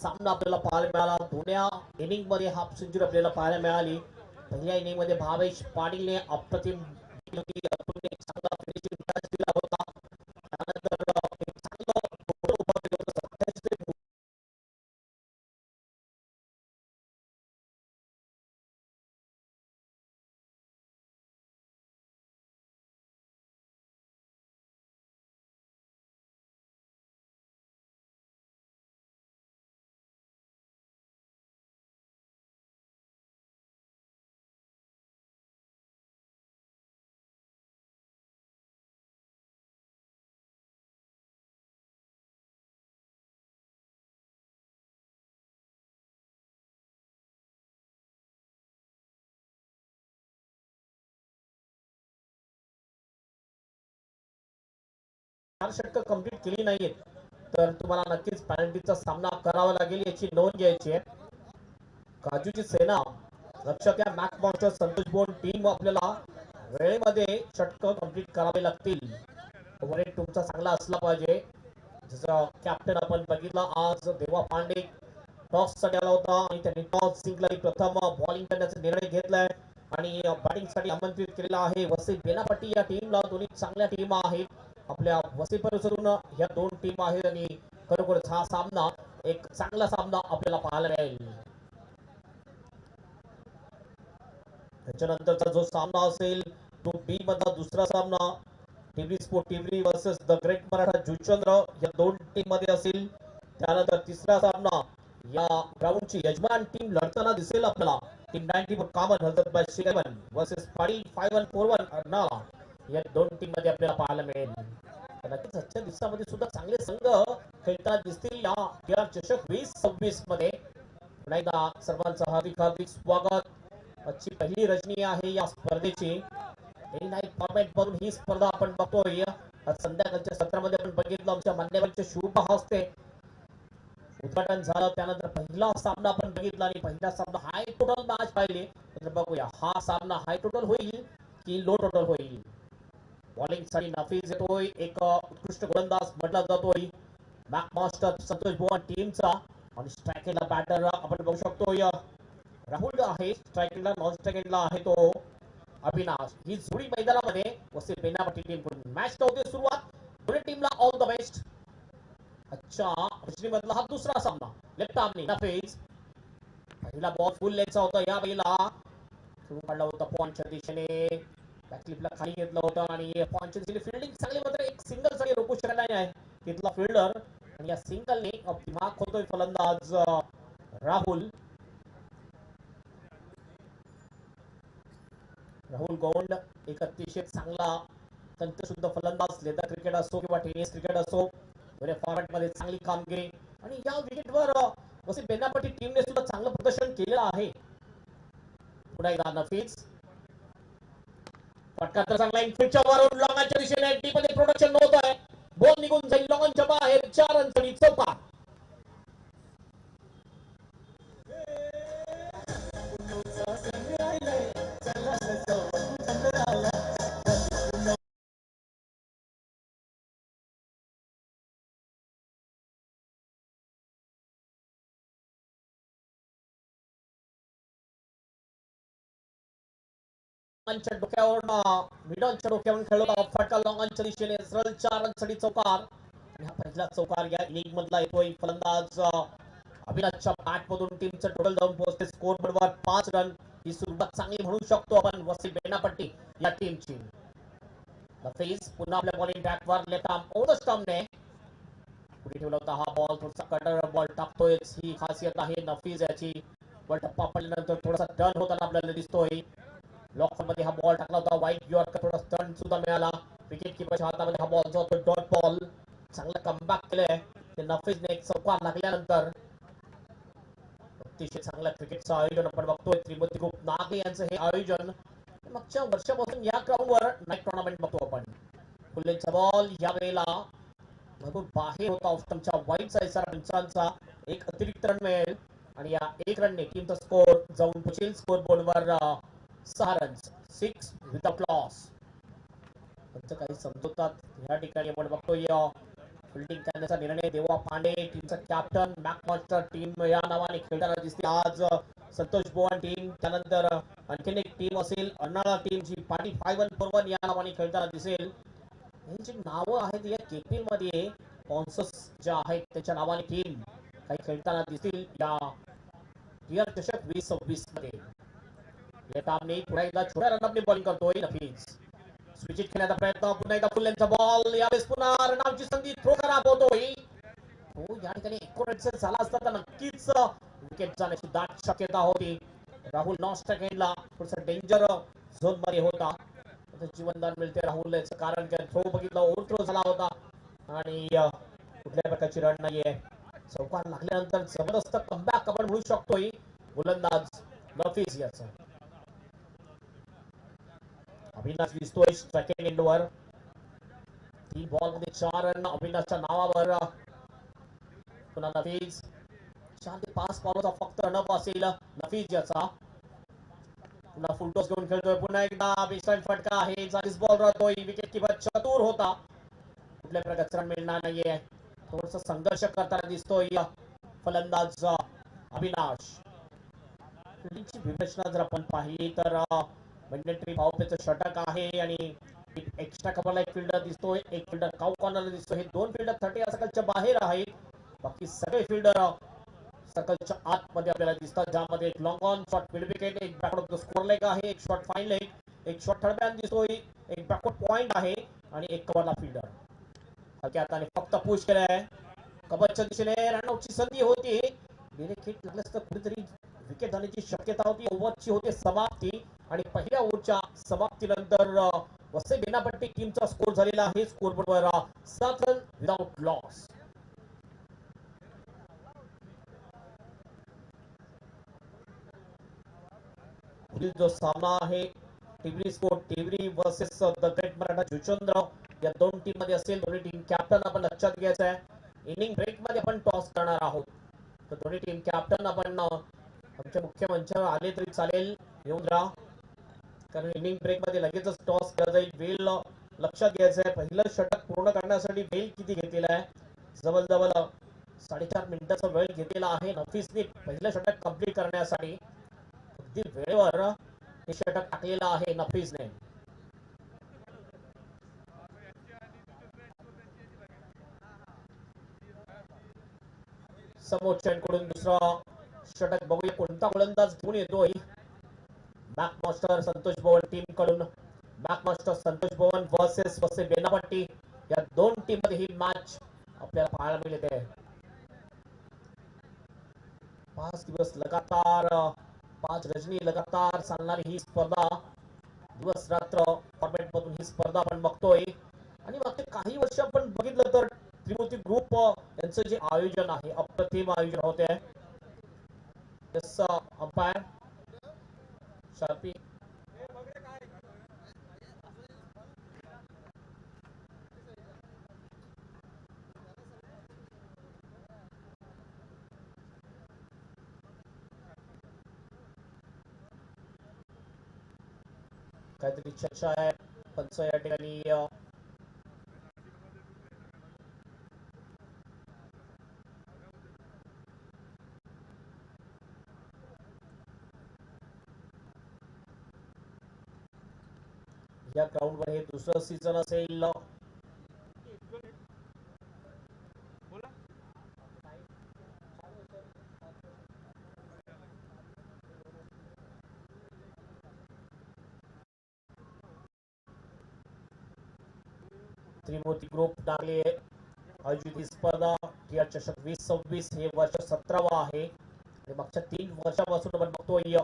सामना आपल्याला पाहायला मिळाला. दोन्ही इनिंग मध्ये हाफ सेंचुरी आपल्याला पाहायला मिळाली. पहिल्या इनिंग मध्ये भावेश पाटीलने अप्रतिम चांगला फिनिशिंग टच दिला होता. त्यानंतर एक चांगलं टोटल उभं केलं होतं 27 षटकं कंप्लीट केली नाहीत तर तुम्हाला नक्कीच पेनल्टीचा सामना करावा लागेल याची नोंद घ्यायची आहे. काजूची सेना लक्षात घ्या. Mac monster Santosh bone team आपल्याला वेळेमध्ये षटकं कंप्लीट करावे लागतील. ओव्हरहेड तुमचा चांगला असला पाहिजे. जसं कॅप्टन आपण बघितलं आज देवा पांडे टॉस साठी आला होता आणि त्यांनी टॉस जिंकला. प्रथम बॉलिंग करण्याचा निर्णय घेतलाय आणि बॅटिंग साठी आमंत्रित केलेला आहे वसई बेनापट्टी या टीमला. दोन्ही चांगल्या टीम आहेत. आपल्या वसई परिसरून या दोन टीम आहेत आणि खरोखरच हा सामना एक चांगला सामना आपल्याला पाहायला मिळेल. त्याच्यानंतरचा जो सामना असेल तो बी मधला दुसरा सामना Tivri sport Tivri versus the great Maratha Juchandra या दोन टीम मध्ये असेल. त्यानंतर तिसरा सामना या ग्राउंडची यजमान टीम लढताना दिसेल आपल्याला. टीम 94 कामन हजरत बाय शिगमन वर्सेस पाडी 5141 अर्नाळा या दोन टीम मध्ये आपल्याला पाहायला मिळेल. नक्कीच आजच्या दिवसामध्ये सुद्धा चांगले संघ खेळताना दिसतील या केआर चषक 2026 मध्ये. पुन्हा एकदा सर्वांचं हार्दिक हार्दिक स्वागत. आजची पहिली रजनी आहे या स्पर्धेची. डे नाईट फॉर्मॅट म्हणून ही स्पर्धा आपण बघतोय. आज संध्याकाळच्या सत्रामध्ये आपण बघितलं आमच्या मान्यवरांच्या शुभ हस्ते उद्घाटन झालं. त्यानंतर पहिला सामना आपण बघितला आणि पहिला सामना हाय टोटल मॅच पाहिली. तर बघूया हा सामना हाय टोटल होईल की लो टोटल होईल. बॉलिंग साठी नफीज येतोय. एक उत्कृष्ट गोलंदाज म्हटला जातोय मॅक मास्टर संतोष भुवन टीमचा. आणि स्ट्रायकिंगला बॅटर आपण बघू शकतोय राहुल आहे. स्ट्रायकिंगला नॉन स्ट्रायकिंगला आहे तो अविनाश. ही जोडी मैदानामध्ये वसई बेनापट्टी टीम कडून मॅच होते सुरुवात. दोन्ही टीमला ऑल द बेस्ट. अच्छा मधला हा दुसरा सामना लेफ्ट आर्मनी नफीज. पहिला बॉल फुल लेगचा होता. या वेळेला सुरू काढला होता पॉइंटच्या दिशेने. बॅकलिपला खाली घेतलं होतं आणि पॉइंटच्या दिशेने फिल्डिंग चांगली मात्र एक सिंगल साठी रोखू शकला नाही तिथला फिल्डर. आणि या सिंगलने दिमाग होतोय फलंदाज राहुल गोंड. एक अतिशय चांगला तंत्रशुद्ध फलंदाज. लेदर क्रिकेट असो किंवा टेनिस क्रिकेट असो दोन्ही फॉर्मॅट मध्ये चांगली कामगिरी. आणि या विकेटवर वसई बेनापट्टी टीमने सुद्धा चांगलं प्रदर्शन केलेलं आहे. पुन्हा एकदा नफीज फटका चांगला इनफिल्डच्या वरून लॉंगच्या दिशेने डीप मध्ये प्रोडक्शन होत आहे. बॉल निघून जाईल लॉंगच्या बाहेर. 4 रनसाठी चौका. डोक्यावरून मिडलच्या डोक्यावरून खेळला होता फटका लॉंगच्या दिशेने सरळ 4 रनसाठी चौकार. आणि हा पहिला चौकार या इनिंग मधला येतोय फलंदाज अविनाशच्या बॅट मधून. टीमचं टोटल जाऊन पोहोचते स्कोर बोर्डवर 5 रन. ही सुरुवात चांगली म्हणू शकतो आपण वसई बेनापट्टी या टीमची. नफीज पुन्हा आपल्या बॉलिंग ट्रॅकवर लेफ्ट आर्म ओव्हर स्टंपने पुढे ठेवला होता. हा बॉल थोडासा कटर बॉल टाकतोय ही खासियत आहे नफीज याची. बॉल टप्पा पडल्यानंतर थोडासा टर्न होताना आपल्याला दिसतोय. लॉकर मध्ये हा बॉल टाकला होता. वाईट यॉर्कर थोडा टर्न सुद्धा मिळाला. विकेट किपरच्या हातामध्ये हा बॉल जातो डॉट बॉल. चांगला कमबॅक केलंय ते नफीजने. एक चौकार लागल्यानंतर अतिशय चांगल्या क्रिकेटचं आयोजन आपण बघतोय. त्रिमूर्ती ग्रुप नागे यांचं हे आयोजन. मागच्या वर्षापासून या ग्राउंडवर नाईट टुर्नामेंट बघतो आपण. फुल्लेचा बॉल या वेळेला भरपूर बाहेर होता ऑफस्टंपच्या वाईटचा इशारा पंचांचा. एक अतिरिक्त रन मिळेल आणि या 1 रनने टीमचा स्कोर जाऊन पोहोचेल स्कोर बोर्डवर 6 रन्स 6 विदाउट लॉस. काही समजवतात या ठिकाणी आपण बघतोय फिल्डिंग करण्याचा निर्णय देवा पांडे टीमचा कॅप्टन मॅकमास्टर टीम या नावाने खेळताना दिसते आज संतोष बोवन टीम, त्यानंतर आणखीन एक टीम असेल अर्नाळा टीम जी पाटी 5141 या नावाने खेळताना दिसेल. ही जी नावं आहेत या केपीएल मध्ये स्पॉन्सर्स ज्या आहेत त्याच्या नावाने टीम काही खेळताना दिसतील या टीआर चषक 2026 मध्ये. येताना पुन्हा एकदा छोट्या रनअपने बॉलिंग करतोय नफीज. स्विचिट खेळण्याचा प्रयत्न, पुन्हा एकदा फुल्यांचा बॉल, यावेळेस पुन्हा रनआउटची संधी, थ्रो खराब होतोय. तो या ठिकाणी 19 झाला असता तर नक्कीच विकेट जाण्याची दाट शक्यता होती. राहुल नॉस्टॅकेंडला थोडसा डेंजर झोन मध्ये होता. जीवनदान मिळते राहुल, याचं कारण काय थ्रो बघितला ओव्हर थ्रो झाला होता आणि कुठल्या प्रकारची रन नाहीये. चौकार लागल्यानंतर जबरदस्त कमबॅक आपण म्हणू शकतोय गोलंदाज नफीज याचा. अविनाश दिसतोय सेकंड एंडवर, 3 बॉल मध्ये 4 रन अविनाशच्या नावावर. पुन्हा नफीज 4 ते 5 बॉलचा फक्त रनअप असेल नफीज याचा. पुन्हा फुल टॉस घेऊन खेळतोय, पुन्हा एकदा बेसलाईन फटका आहे, 40 बॉल राहतोय. विकेट किपर चतुर होता, कुठल्या प्रकारचा रन मिळणार नाहीये. थोडस संघर्ष करताना दिसतोय फलंदाज अविनाश. फिल्डिंगची विवेचना जर आपण पाहिली तर मॅन्डेटरी भावपेचं षटक आहे आणि एक्स्ट्रा कव्हरला एक फिल्डर दिसतोय, एक फिल्डर काउ कॉर्नरला दिसतोय. हे 2 फिल्डर 30 सर्कलच्या बाहेर आहेत, बाकी सगळे फिल्डर सर्कलच्या आतमध्ये आपल्याला दिसतात, ज्यामध्ये एक long on shot mid wicket, एक backward of the square leg आहे, एक शॉट फाईन लेग, एक शॉट थर्ड मॅन दिसतोय, एक बॅकवर्ड पॉइंट आहे आणि एक कव्हरला फिल्डर. हलक्या हाताने फक्त पुश केलाय, कव्हरच्या दिशेने रनआउटची संधी होती. डायरेक्ट हिट लागल्यास तर कुठेतरी विकेट जाण्याची शक्यता होती. ओव्हरची होते समाप्ती आणि पहिल्या ओव्हरच्या समाप्तीनंतर वसई बेनापट्टी टीमचा स्कोर झालेला आहे स्कोर बोर्डवर 7 रन विदाउट लॉस. पुढील जो सामना आहे Tivri sport Tivri versus the great Maratha Juchandra या 2 टीम मध्ये असेल. दोन्ही टीम कॅप्टन आपण लक्षात घ्यायचं आहे. इनिंग ब्रेक मध्ये आपण टॉस करणार आहोत, तर दोन्ही टीम कॅप्टन आपण आमच्या मुख्य मंचावर आले तरी चालेल, येऊन राहा, कारण इनिंग ब्रेक मध्ये लगेचच टॉस केला जाईल. वेळ लक्षात घ्यायचं आहे, पहिलं षटक पूर्ण करण्यासाठी वेळ किती घेतलेला आहे, जवळजवळ 4.5 मिनिटाचा वेळ घेतलेला आहे नफीसने पहिलं षटक कंप्लीट करण्यासाठी. अगदी वेळेवर हे षटक टाकलेलं आहे नफीसने. समोरच्यांकडून दुसरा षटक बघूया कोणता गोलंदाज घेऊन येतोय. मॅकमास्टर संतोष बोवन टीम कडून, मॅकमास्टर संतोष बोवन वर्सेस वसई बेनापट्टी या 2 टीम मध्ये ही मॅच आपल्याला पाहायला मिळते. 5 दिवस लगातार 5 रजनी लगातार चालणारी ही स्पर्धा, दिवस रात्र फॉर्मॅट मधून ही स्पर्धा आपण बघतोय. आणि मागचे काही वर्ष आपण बघितलं तर त्रिमूर्ती ग्रुप यांचं जे आयोजन आहे अप्रतिम आयोजन होते. अंपायर शार्पी काहीतरी चर्चा आहे पंच या ठिकाणी. या ग्राउंड वर हे दुसरं सीझन असेल. त्रिमूर्ती ग्रुप नागले आयोजित ही स्पर्धा टीआर चषक 2026 हे वर्ष 17वा आहे आणि मागच्या 3 वर्षापासून आपण बघतोय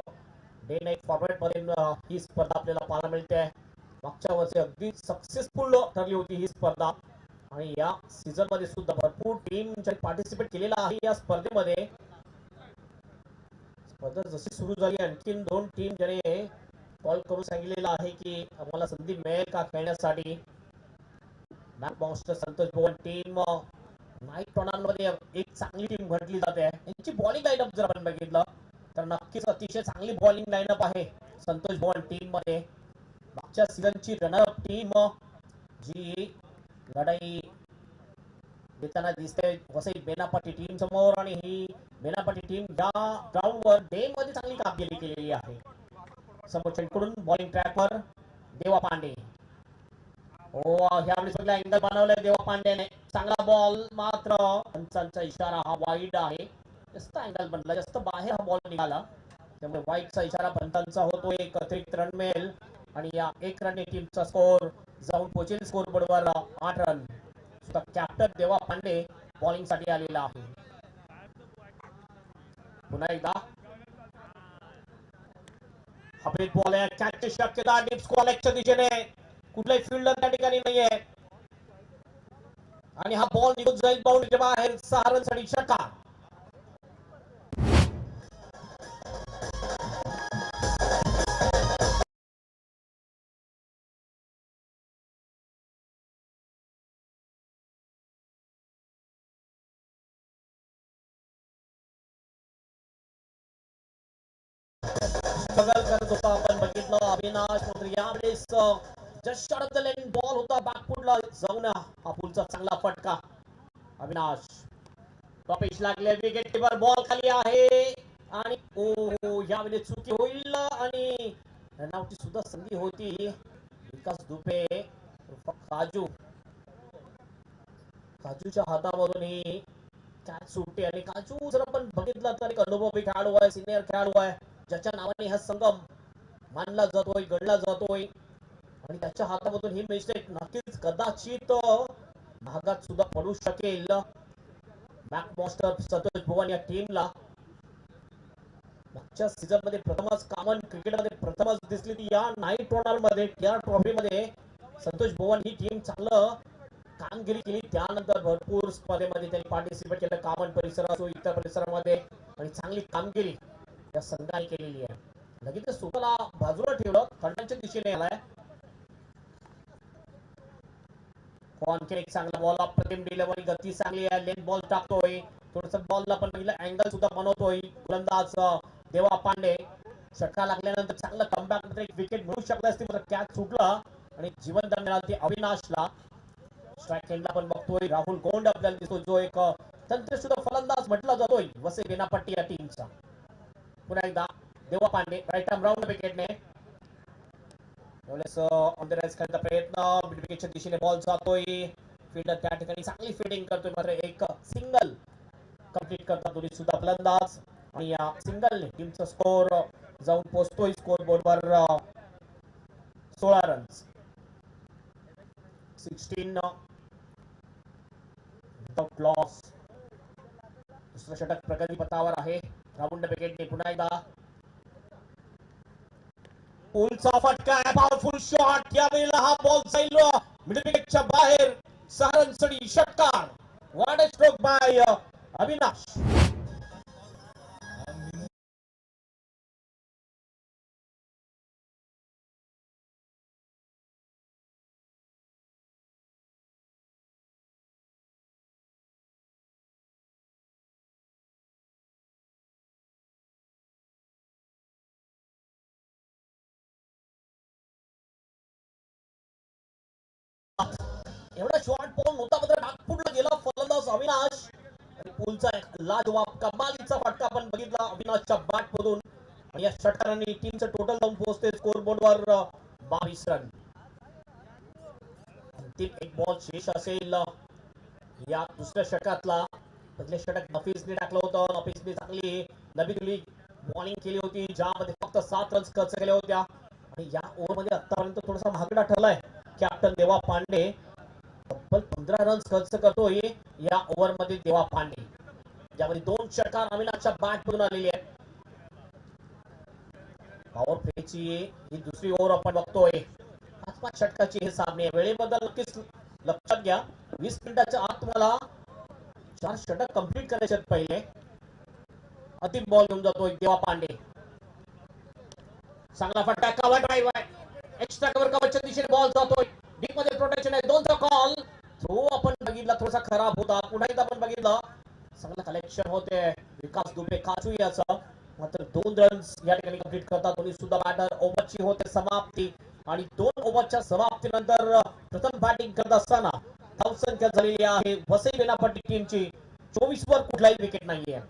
डे नाईट फॉर्मॅट मध्ये ही स्पर्धा आपल्याला पाहायला मिळते. मागच्या वर्षी अगदी सक्सेसफुल ठरली होती ही स्पर्धा आणि या सीझन मध्ये सुद्धा भरपूर टीम पार्टिसिपेट केलेला आहे या स्पर्धेमध्ये. स्पर्धा जशी सुरू झाली आणखीन 2 टीम ज्याने कॉल करून सांगितलेलं आहे की आम्हाला संधी मिळेल का खेळण्यासाठी. मॅकमास्टर संतोष बोवन टीम नाईट टोर्नामेंटमध्ये एक चांगली टीम म्हटली जाते. यांची बॉलिंग लाईनअप जर आपण बघितलं तर नक्कीच अतिशय चांगली बॉलिंग लाईनअप आहे संतोष बोवन टीम मध्ये. मागच्या सीझनची रनर अप टीम जी लढाई देताना दिसते वसई बेनापट्टी टीम समोर आणि ही बेनापट्टी टीम या ग्राउंडवर डे मध्ये चांगली कामगिरी केलेली आहे. समोर चेंडूकडून बॉलिंग ट्रॅकवर देवा पांडे. ह्यावेळी सगळ्या अँगल बनवलाय देवा पांडेने. चांगला बॉल मात्र पंचांचा इशारा हा वाईड आहे. जास्त अँगल बनला, जास्त बाहेर हा बॉल निघाला, त्यामुळे वाईडचा इशारा पंचांचा होतो. एक अतिरिक्त रन मिळेल आणि या एक रनने टीमचा स्कोर जाऊन पोहोचेल स्कोर बोर्डवर 8 रन. सुद्धा कॅप्टन देवा पांडे बॉलिंग साठी आलेला आहे. पुन्हा एकदा हवेत बॉल आहे. कॅचची शक्यता डीप स्क्वेअरच्या दिशेने. कुठलाही फिल्डर त्या ठिकाणी नाहीये आणि हा बॉल निघून जाईल बाउंड्रीच्या बाहेर. 6 रनसाठी षटकार. स्ट्रगल करत होता आपण बघितलं अविनाश. मात्र यावेळेस just shot of the lane ball होता बॅकफुटला जाऊन हा पुलचा चांगला फटका. अविनाश टॉपिश लागले. विकेट कीपर बॉल खाली आहे आणि ओ यावेळेस चुकी होईल आणि रनआउटची सुद्धा संधी होती. विकास दुबे काजू काजूच्या हातामधून ही कॅच सुटते आणि काजू जर आपण बघितलं तर एक अनुभवी खेळाडू आहे, सिनियर खेळाडू आहे, ज्याच्या नावाने हा संघ मानला जातोय, गणला जातोय आणि त्याच्या हातामधून ही मिस्टेक नक्कीच कदाचित भागात सुद्धा पडू शकेल. मॅकमॉस्टर संतोष भुवन या टीमला मागच्या सीझन मध्ये प्रथमच कॉमन क्रिकेट मध्ये प्रथमच दिसली ती या नाईट रोनाल्ड मध्ये टीआर ट्रॉफी मध्ये संतोष भुवन ही टीम चांगलं कामगिरी केली. त्यानंतर भरपूर स्पर्धेमध्ये त्यांनी पार्टिसिपेट केलं, कॉमन परिसर असो इतर परिसरामध्ये, आणि चांगली कामगिरी या संघाने केलेली आहे. लगेच स्वतःला बाजूला ठेवलं, खंडांच्या दिशेने आलाय. एक चांगला बॉल, अप्रतिम डिलिव्हरी, गती चांगली आहे, लेन बॉल टाकतोय, थोडस बॉलला पण पहिला अँगल सुद्धा बनवतोय गोलंदाज देवा पांडे. षटका लागल्यानंतर चांगलं कमबॅक नंतर एक विकेट मिळू शकला असती, मात्र कॅच सुटला आणि जीवनदान मिळाली अविनाशला. स्ट्राईक एंडला पण बघतोय राहुल गोंड आपल्याला दिसतो, जो एक तंत्रशुद्ध फलंदाज म्हटला जातोय वसई बेनापट्टी या टीमचा. पुन्हा एकदा Deva Pande right arm round विकेटने ऑन द राईट करण्याचा प्रयत्न, मिड विकेटच्या दिशेने बॉल जातोय. फील्डर त्या ठिकाणी चांगली फिल्डिंग करतोय, मात्र एक सिंगल कंप्लीट करतात दोन्ही सुद्धा फलंदाज आणि या सिंगलने टीमचा स्कोर जाऊन पोहोचतोय स्कोर बोर्डवर 16 रन्स. 16 without loss. दुसरं षटक प्रगती पथावर आहे राऊंड विकेटने. पुन्हा एकदा पुलचा फटका आहे, पॉवरफुल शॉट. यावेळेला हा बॉल जाईल मिड विकेटच्या बाहेर. 6 रनसाठी षटकार. What a stroke bye Avinash. एवढा शॉट बॉल नव्हता, मात्र नागपूरला गेला फलंदाज अविनाश आणि पुलचा एक लाजवाब कमालीचा फटका आपण बघितला अविनाशच्या बॅट मधून आणि या षटकारांनी टीमचं टोटल जाऊन पोहोचते स्कोर बोर्डवर 22 रन. अंतिम एक बॉल शेष असेल या दुसऱ्या षटकातला. पहिले षटक नफीसने टाकलं होतं. नफीसने चांगली नवी बॉलिंग केली होती, ज्यामध्ये फक्त 7 रन्स खर्च केल्या होत्या आणि या ओव्हरमध्ये आतापर्यंत थोडासा महागडा ठरलाय कॅप्टन देवा पांडे. तब्बल 15 रन्स खर्च करतोय या ओव्हर मध्ये देवा पांडे, ज्यामध्ये 2 षटकार अविनाशच्या बॅट मधून आलेले आहेत. पॉवर प्लेची ही दुसरी ओव्हर आपण बघतोय. 5-5 षटकाची हे सामने. वेळेबद्दल नक्कीच लक्षात घ्या, 20 मिनिटाच्या आत तुम्हाला 4 षटक कंप्लीट करायचे आहेत पहिले. अंतिम बॉल घेऊन जातोय देवा पांडे. चांगला फटका, कव्हर ड्राइव्ह आहे, एक्स्ट्रा कव्हर, कव्हरच्या दिशेने बॉल जातोय, डीप मध्ये प्रोटेक्शन आहे, 2चा कॉल. थ्रो आपण बघितला थोडासा खराब होता. पुन्हा एकदा आपण बघितलं चांगलं कलेक्शन होते विकास दुबे काजू याचा, मात्र 2 रन्स या ठिकाणी कंप्लीट करतात दोन्ही सुद्धा बॅटर. ओव्हरची होते समाप्ती आणि 2 ओव्हरच्या समाप्तीनंतर प्रथम बॅटिंग करत असताना धावसंख्या झालेली आहे वसई बेनापट्टी टीमची 24 वर कुठलाही विकेट नाहीये.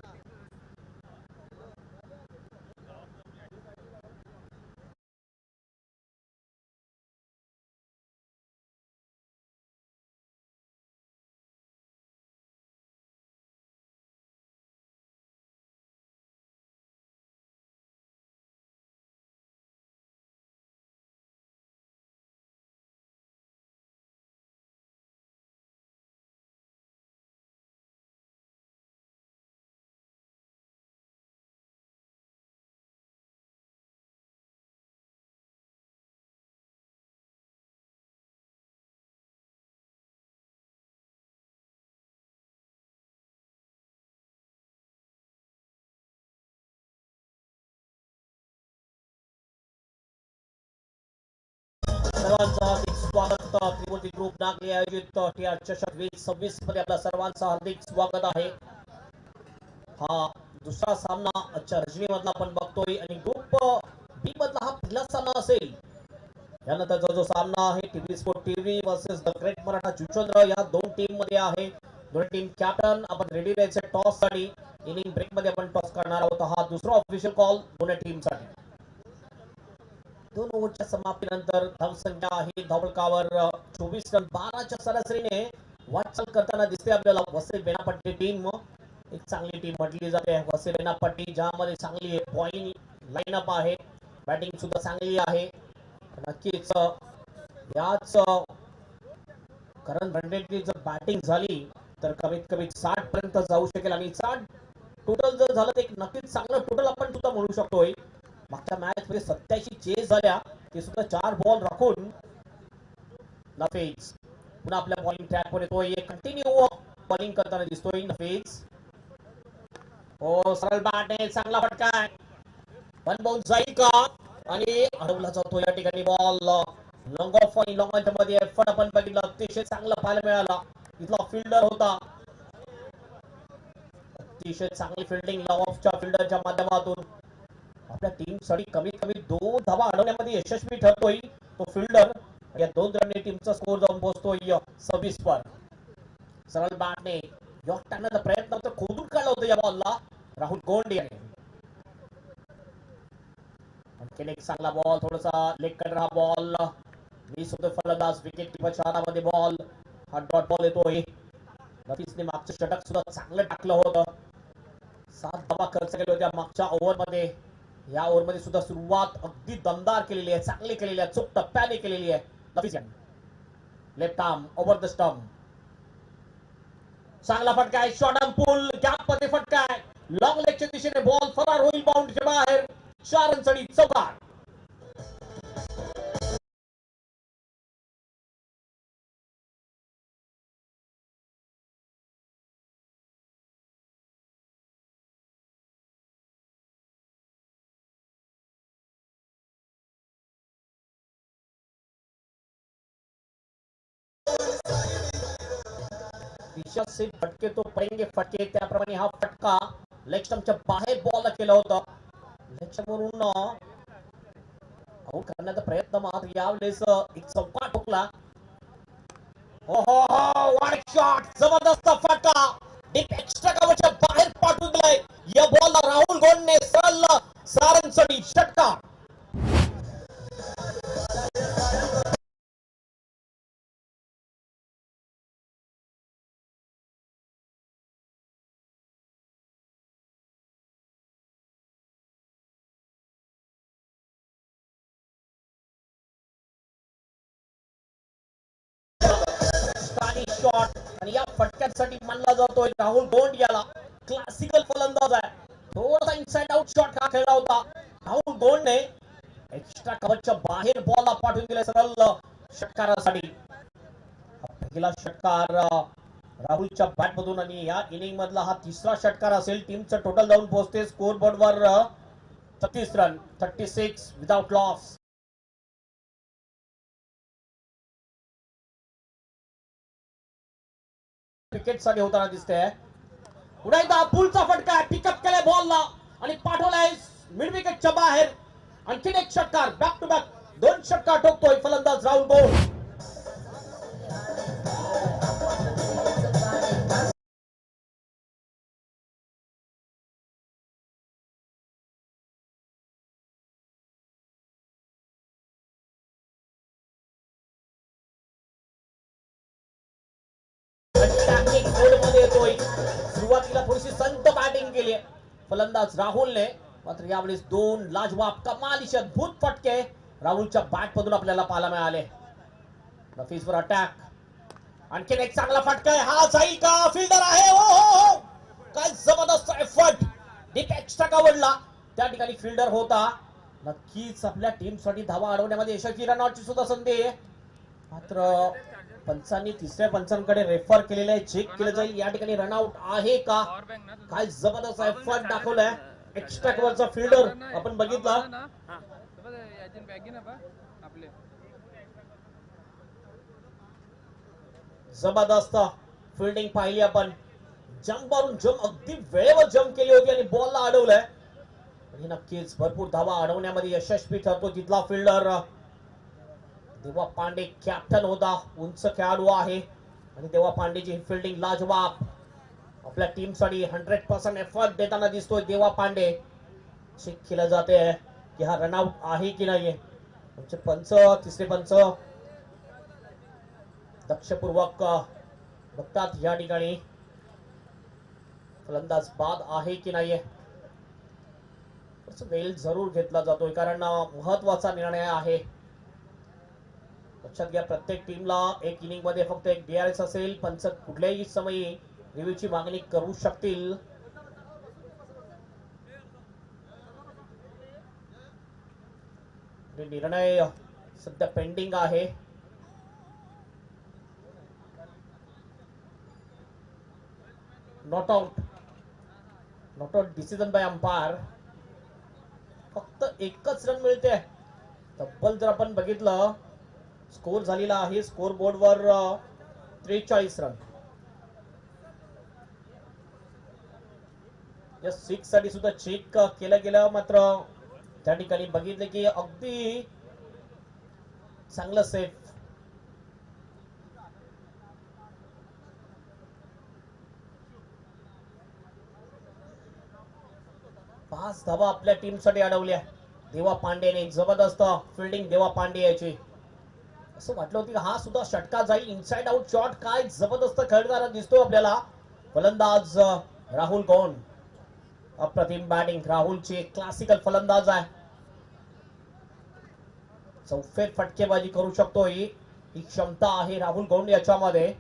सर्वांचं हार्दिक स्वागत. त्रिमूर्ती ग्रुप नागरी आयोजित टीआर चषक 2026 मध्ये आपल्या सर्वांचं हार्दिक स्वागत आहे. हा दुसरा सामना आजच्या रजनी मधला आपण बघतोय आणि ग्रुप बी मधला हा पहिला सामना असेल. यानंतरचा जो सामना आहे TV sport TV versus the great Maratha Juchandra या दोन टीम मध्ये आहे. दोन टीम कॅप्टन आपण रेडी राहायचे टॉस साठी. इनिंग ब्रेक मध्ये आपण टॉस करणार आहोत. हा दुसरा ऑफिशियल कॉल दोन्ही टीम साठी. 2 ओव्हरच्या समाप्तीनंतर धावसंख्या आहे धावफलकावर 24 रन 12च्या सरासरीने वाटचाल करताना दिसते आपल्याला वसई बेनापट्टी टीम. एक चांगली टीम म्हटली जाते वसई बेनापट्टी, ज्यामध्ये चांगली पॉइंट लाईनअप आहे, बॅटिंग सुद्धा चांगली आहे. नक्कीच याच करंट रणरेटची जर बॅटिंग झाली तर कमीत कमी 60 पर्यंत जाऊ शकेल आणि 60 टोटल जर झालं तर एक नक्कीच चांगलं टोटल आपण सुद्धा म्हणू शकतोय. मागच्या मॅच मध्ये 87 चेस झाल्या, ते सुद्धा 4 बॉल राखून नफीज पुन्हा आपल्या बॉलिंग ट्रॅक वर येतोय. कंटिन्यू बॉलिंग करताना दिसतोय नफीज. हो सरळ बॅट आहे, चांगला फटका आहे, वन बाउंस जाईल का आणि अडवला जातो या ठिकाणी बॉल. लॉंग ऑफ आणि लॉंग ऑफ मध्ये एफर्ट आपण बघितला, अतिशय चांगला पाहायला मिळाला. इथला फिल्डर होता, अतिशय चांगली फिल्डिंग लॉंग ऑफच्या फिल्डरच्या माध्यमातून. आपल्या टीम साठी कमीत कमी 2 धावा अडवण्यामध्ये यशस्वी ठरतोय तो फिल्डर. या 2 रनने टीमचा स्कोर जाऊन पोहोचतोय 26 वर. सरळ बॅटने यॉर्क टाकण्याचा प्रयत्न तर खोदून काढला होता या बॉलला राहुल गोंड याने. आणखीन एक चांगला बॉल, थोडासा लेग कटर हा बॉल. वीस होते फलंदाज, विकेट कीपरच्या हातामध्ये बॉल. हा डॉट बॉल येतोय. नफीसने मागचं षटक सुद्धा चांगलं टाकलं होतं. 7 धावा खर्च केल्या होत्या मागच्या ओव्हर मध्ये. या ओव्हर मध्ये सुद्धा सुरुवात अगदी दमदार केलेली आहे, चांगली केलेली आहे, चूक टप्प्याने केलेली आहे नफीस यांनी. Left arm over the stump, चांगला फटका आहे, शॉर्ट आर्म पुल गॅप मध्ये फटका आहे, लॉंग लेगच्या दिशेने बॉल फरार होईल बाउंड्रीच्या बाहेर. 4 रनसाठी चौकार. दिशा से फटके तो पडेंगे फटके, त्याप्रमाणे हा फटका लेग स्टंपच्या बाहेर बॉल केला होता. लेग स्टंपवरून आउट करण्याचा प्रयत्न मात्र यावेळेस एक चौका ठोकला. हो हो हो, व्हाट शॉट, जबरदस्त फटका, डीप एक्स्ट्रा कव्हरच्या बाहेर पाठवून दिलाय या बॉलला राहुल गोंडने. सरळ 6 रनसाठी षटकार. शॉट आणि या फटक्यासाठी मानला जातोय राहुल गोंड याला. क्लासिकल फलंदाज आहे, थोडासा इनसाइड आउट शॉट हा खेळला होता राहुल गोंडने. एक्स्ट्रा कव्हरच्या बाहेर बॉलला पाठवून दिलाय सरळ षटकारासाठी. पहिला षटकार राहुलच्या बॅट मधून आणि या इनिंग मधला हा तिसरा षटकार असेल. टीमचं टोटल जाऊन पोहोचते स्कोर बोर्ड वर 36 रन, 36 विदाउट लॉस. विकेट साठी होताना दिसते. पुन्हा एकदा पुलचा फटका आहे, पिकअप केलाय बॉलला आणि पाठवलाय मिड विकेटच्या बाहेर. आणखीन एक षटकार, बॅक टू बॅक 2 षटकार ठोकतोय फलंदाज राहुल गोंड. अटॅकिंग मोड मध्ये येतोय. सुरुवातीला थोडीशी संत बॅटिंग केली फलंदाज राहुलने, मात्र यावेळेस दोन लाजवाब कमालीचे अद्भुत फटके राहुलच्या बॅट मधून आपल्याला पाहायला मिळाले. नफीसवर अटॅक, आणखीन एक चांगला फटका आहे. हा जाईल का? फिल्डर आहे. हो, काय जबरदस्त एफर्ट. डीप एक्स्ट्रा कव्हरला त्या ठिकाणी फिल्डर होता. नक्कीच आपल्या टीम साठी धावा अडवण्यामध्ये यशस्वी, रनआउटची सुद्धा संधी आहे. मात्र पंचांनी तिसऱ्या पंचांकडे रेफर केलेले आहे, चेक केलं जाईल या ठिकाणी रनआउट आहे का. काय जबरदस्त एफर्ट दाखवलाय एक्स्ट्रा कव्हरचा फिल्डर आपण बघितला. जबरदस्त फिल्डिंग पाहिली आपण. जम्पवरून जम्प, अगदी वेळेवर जम्प केली होती आणि बॉलला अडवलंय. आणि नक्कीच भरपूर धावा अडवण्यामध्ये यशस्वी ठरतो तिथला फिल्डर. देवा पांडे कॅप्टन होता, उंच खेळाडू आहे आणि देवा पांडेची फिल्डिंग लाजवाब. आपल्या टीम साठी 100% एफर्ट देताना दिसतोय देवा पांडे. चेक केलं जाते की हा रनआउट आहे की नाही. आमचे पंच, तिसरे पंच दक्षपूर्वक बघतात या ठिकाणी फलंदाज बाद आहे की नाही. वेळ जरूर घेतला जातोय कारण महत्वाचा निर्णय आहे. लक्षात घ्या, प्रत्येक टीमला एक इनिंग मध्ये फक्त एक डीआरएस असेल. पंच कुठल्याही समयी रिव्ह्यूची मागणी करू शकतील. निर्णय सध्या पेंडिंग आहे. Not out decision bye umpire. फक्त एकच रन मिळते. तब्बल जर आपण बघितलं, स्कोर झालेला आहे स्कोर बोर्डवर 43 रन. या 6 साठी सुद्धा चेक केलं गेलं, मात्र त्या ठिकाणी बघितले की अगदी चांगलं सेफ. पाच धावा आपल्या टीम साठी अडवल्या देवा पांडेने. जबरदस्त फिल्डिंग देवा पांडे याची. असं वाटलं होतं की हा सुद्धा षटका जाईल. इनसाइड आउट शॉट, काय जबरदस्त खेळताना दिसतो आपल्याला फलंदाज राहुल गौंड. अप्रतिम बॅटिंग राहुलची, क्लासिकल फलंदाज आहे. चौफेर फटकेबाजी करू शकतो ही क्षमता आहे राहुल गौंड याच्यामध्ये.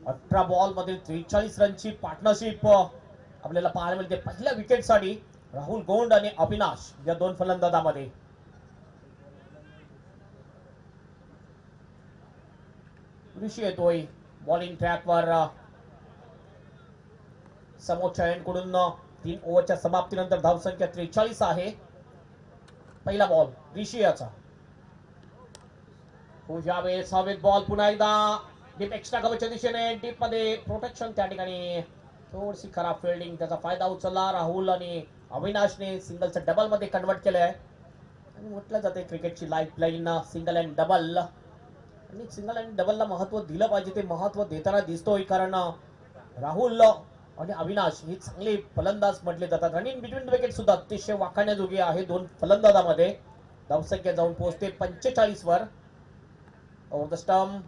18 बॉल मध्ये 43 रनची पार्टनरशिप आपल्याला पाहायला मिळते पहिल्या विकेट साठी राहुल गौंड आणि अविनाश या दोन फलंदाजांमध्ये. ऋषी येतोय बॉलिंग ट्रॅकवर. समोरच्या एंडकडून 3 ओव्हरच्या समाप्तीनंतर धावसंख्या 43 आहे. पहिला बॉल ऋषी याचा. यावेळेस हवेत बॉल पुन्हा एकदा डीप एक्स्ट्रा कव्हरच्या दिशेने. डीप मध्ये प्रोटेक्शन, त्या ठिकाणी थोडीशी खराब फिल्डिंग, त्याचा फायदा उचलला राहुल आणि अविनाशने. सिंगलचं डबल मध्ये कन्वर्ट केलंय आणि म्हटलं जाते क्रिकेटची life line single and double. आणि सिंगल अँड डबलला महत्व दिलं पाहिजे, ते महत्व देताना दिसतोय. कारण राहुल आणि अविनाश हे चांगले फलंदाज म्हटले जातात. रनिंग बिटवीन विकेट सुद्धा अतिशय वाखाणण्याजोगी आहे दोन फलंदाजामध्ये. धावसंख्या जाऊन पोहोचते 45 वर. Over the stump,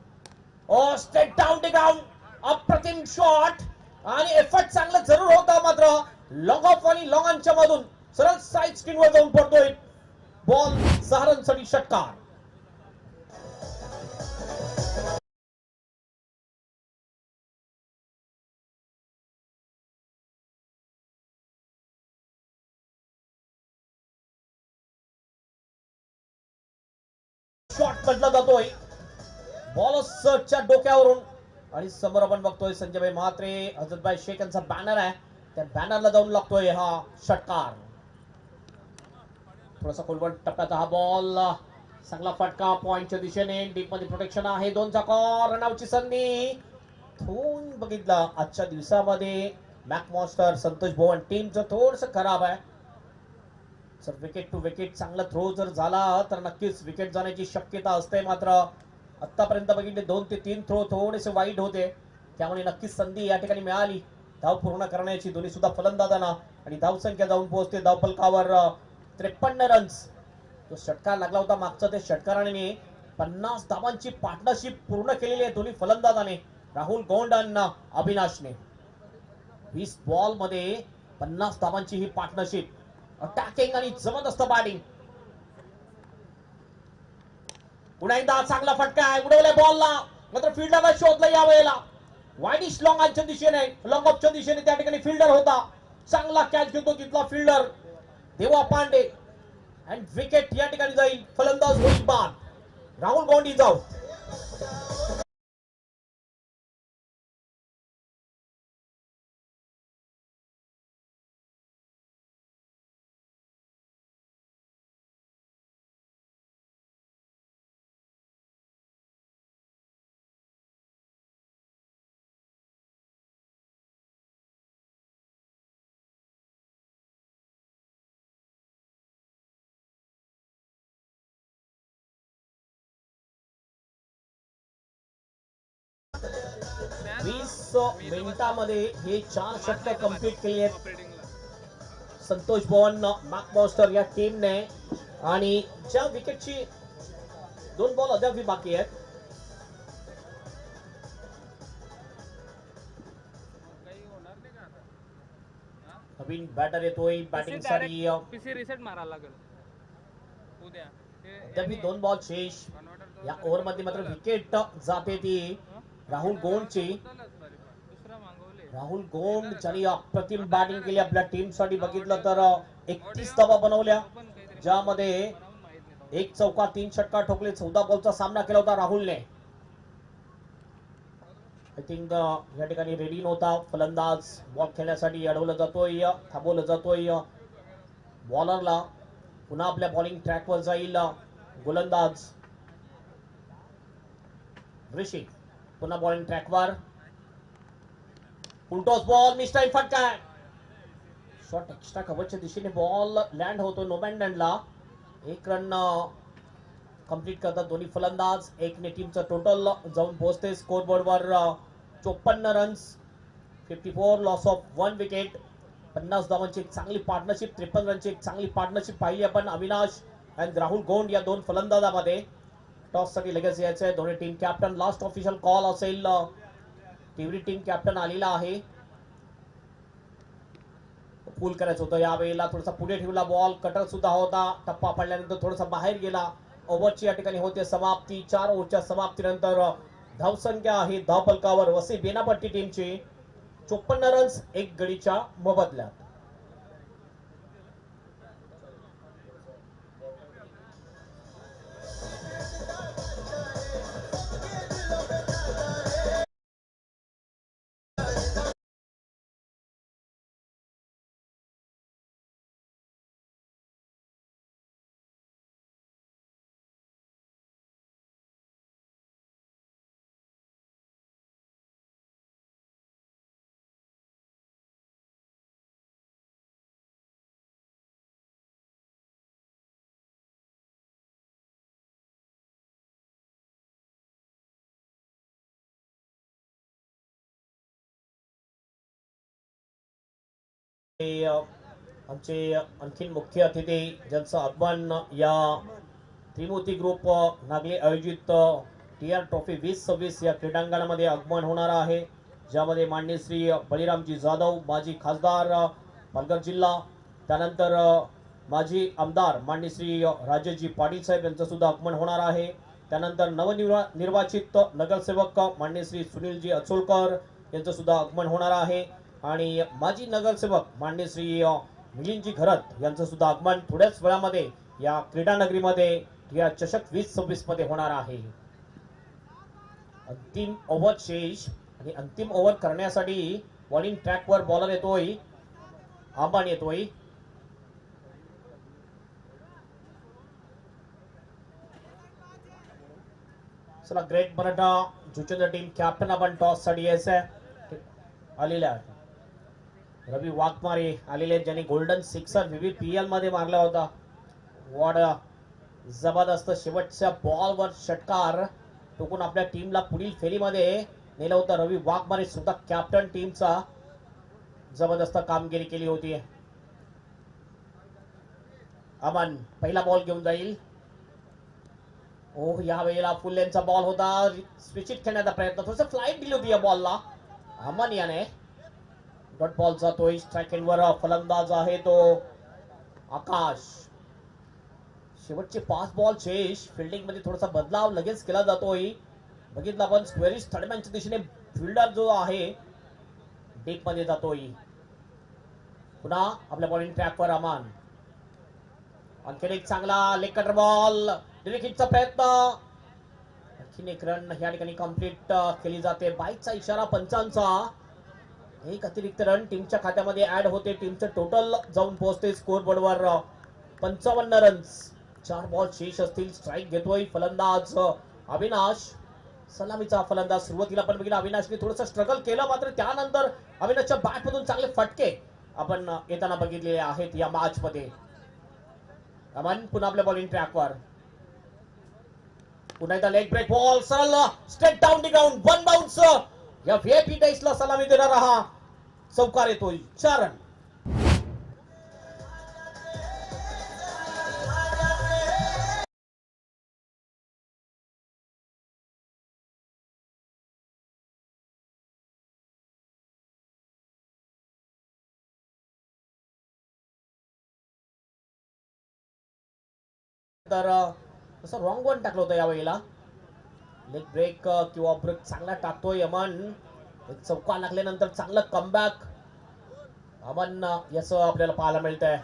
oh straight down the ground. अप्रतिम शॉट आणि एफर्ट चांगला जरूर होता, मात्र लॉंग ऑफ आणि लॉंग ऑनच्या मधून सरळ साईड स्क्रीनवर जाऊन पडतोय बॉल. 6 रनसाठी षटकार. शॉट म्हटला जातोय बॉलर्सच्या डोक्यावरून आणि समोर आपण बघतोय संजयभाई म्हात्रे, हजरतभाई शेख यांचा बॅनर आहे, त्या बॅनरला जाऊन लागतोय हा षटकार. थोडासा खोलवट टप्प्याचा हा बॉल, चांगला फटका पॉइंटच्या दिशेने. डीप मध्ये प्रोटेक्शन आहे, 2 चा कॉर, रनआउटची संधी. थोन बघितलं आजच्या दिवसामध्ये मॅकमॉस्टर संतोष भवन टीमचं थोडस खराब आहे. सर विकेट टू विकेट चांगला थ्रो जर झाला तर नक्कीच विकेट जाण्याची शक्यता असते. मात्र आतापर्यंत बघितले 2 ते 3 थ्रो थोडेसे वाईट होते, त्यामुळे नक्कीच संधी या ठिकाणी मिळाली धाव पूर्ण करण्याची दोन्ही सुद्धा फलंदाजांना. आणि धावसंख्या जाऊन पोहोचते धावफलकावर 53 रन्स. तो षटकार लागला होता मागचा, ते षटकाराने 50 धावांची पार्टनरशिप पूर्ण केलेली आहे दोन्ही फलंदाजाने, राहुल गौंड आणि अविनाशने. 20 बॉल मध्ये 50 धावांची ही पार्टनरशिप. अटॅकिंग आणि जबरदस्त बॅटिंग. पुन्हा एकदा चांगला फटका आहे, उडवल्या बॉलला, मात्र फिल्डरला शोधलं या वेळेला. वाईडिश लॉंगच्या दिशेने, लॉंग ऑफच्या दिशेने त्या ठिकाणी फिल्डर होता. चांगला कॅच घेतो तिथला फिल्डर देवा पांडे. अँड विकेट या ठिकाणी जाईल, फलंदाज होईल बाद. Rahul Gond is out. वीस मिनिटांमध्ये हे 4 षटक कंप्लीट केली आहेत संतोष भवन मॅकमास्टर या टीमने. आणि ज्या विकेटची 2 बॉल अद्याप बाकी आहेत. नवीन बॅटर येतोय बॅटिंग साठी. पीसी रिसेट मारायला लागेल उद्या. अद्याप 2 बॉल शेष. या ओव्हर मध्ये मात्र विकेट जाते ती राहुल गौंडची. राहुल गौंड ज्यांनी अप्रतिम बॅटिंग केली आपल्या टीम साठी. बघितलं तर 31 धावा बनवल्या, ज्यामध्ये 1 चौका 3 षटकार ठोकले. 14 बॉलचा सामना केला होता राहुलने. आय थिंक या ठिकाणी रेडी नव्हता फलंदाज. बॉल खेळण्यासाठी अडवलं जातोय, थांबवलं जातोय बॉलरला. पुन्हा आपल्या बॉलिंग ट्रॅकवर जाईल गोलंदाज ऋषी. पुन्हा बॉलिंग ट्रॅकवर. उलटोस बॉल, मिस टाइम फटका. शॉट एक्स्ट्रा कव्हरच्या दिशेने बॉल लँड होतो नोमॅन्डनला. 1 रन कंप्लीट करतात दोन्ही फलंदाज. 1 ने टीमचं टोटल जाऊन पोहोचते स्कोरबोर्डवर 54 रन्स, 54 लॉस ऑफ 1 विकेट. 50 धावांची एक चांगली पार्टनरशिप, 53 रनची एक चांगली पार्टनरशिप पाहिली आपण अविनाश आणि राहुल गौंड या 2 फलंदाजामध्ये. टॉस साठी लगेच यायचं आहे दोन्ही team captain. Last official call असेल. टिवरी टीम कॅप्टन आलेला आहे. पूल करायचं होतं यावेळेला. थोडासा पुढे ठेवला बॉल, कटर सुद्धा होता. टप्पा पडल्यानंतर थोडासा बाहेर गेला. ओव्हरची या ठिकाणी होते समाप्ती. 4 ओव्हरच्या समाप्तीनंतर धावसंख्या आहे धावफलकावर वसी बेनापट्टी टीमची 54 रन्स 1 गडीच्या मोबदल्यात. आमचे आणखीन मुख्य अतिथी ज्यांचं आगमन या त्रिमूर्ती ग्रुप नागले आयोजित TR ट्रॉफी 2026 या क्रीडांगणामध्ये आगमन होणार आहे, ज्यामध्ये माननीय श्री बळीरामजी जाधव माजी खासदार पालघर जिल्हा, त्यानंतर माजी आमदार माननीय श्री राजेशजी पाटील साहेब यांचं सुद्धा आगमन होणार आहे. त्यानंतर नवनिर्वाचित नगरसेवक माननीय श्री सुनीलजी अचोलकर यांचं सुद्धा आगमन होणार आहे आणि माजी नगरसेवक माननीय श्री मिलिंदजी घरत यांचं सुद्धा आगमन थोड्याच वेळामध्ये या क्रीडा नगरीमध्ये या चषक 2026 मध्ये होणार आहे. अंतिम ओव्हर शेष आणि अंतिम ओव्हर करण्यासाठी बॉलिंग ट्रॅकवर बॉलर येतोय, आंबान येतोय. चला great Maratha Juchandra team captain आपण टॉस साठी यायचं आलेल्या आहे. रवी वाघमारे आलेले ज्यांनी गोल्डन सिक्सर VVPL मध्ये मारला होता. वॉड जबरदस्त शेवटच्या बॉलवर षटकार टोकून आपल्या टीमला पुढील फेरीमध्ये नेलं होतं. रवी वाघमारे सुद्धा कॅप्टन टीमचा जबरदस्त कामगिरी केली होती. अमन पहिला बॉल घेऊन जाईल. ओह, या वेळेला फुल्लेंचा बॉल होता, स्विचित खेळण्याचा प्रयत्न, थोडस फ्लाईट दिली होती या बॉलला अमन याने. डॉट बॉल जातोय स्ट्राईक एंडवर. फलंदाज आहे तो आकाश. शेवटचे 5 बॉल चेस फिल्डिंग मध्ये थोडासा बदलाव लगेच केला जातोय. बघितलं आपण स्क्वेरिश थर्डमॅनच्या दिशेने फिल्डर जो आहे डीप मध्ये जातोय. पुन्हा आपल्या बॉलिंग ट्रॅकवर अमान. आणखीन एक चांगला लेग कटर बॉल, डिरेक्टचा प्रयत्न. आणखीन एक रन या ठिकाणी कंप्लीट केली जाते. बाईकचा इशारा पंचांचा. एक अतिरिक्त रन टीमच्या खात्यामध्ये ऍड होते. टीमचं टोटल जाऊन पोहोचते स्कोर बोर्डवर 55 रन्स. 4 बॉल शेष असतील. स्ट्राईक घेतोय फलंदाज अविनाश. सलामीचा फलंदाज. सुरुवातीला पण बघितलं अविनाशने थोडंसं स्ट्रगल केलं, मात्र त्यानंतर अविनाशच्या बॅट मधून चांगले फटके आपण येताना बघितलेले आहेत या मॅच मध्ये. अमन पुन्हा आपल्या बॉलिंग ट्रॅकवर. पुन्हा एकदा लेग ब्रेक बॉल सरळ straight down the ground. 1 bounce. या व्हीआयपी डाईसला सलामी देणारा हा चौकार येतोय. 4 रन. तर असं रॉंग वन टाकलं होतं यावेळेला. लेग ब्रेक किंवा ब्रेक चांगला टाकतोय अमन. एक चौका लागल्यानंतर चांगलं कमबॅक अमन याचं आपल्याला पाहायला मिळतंय.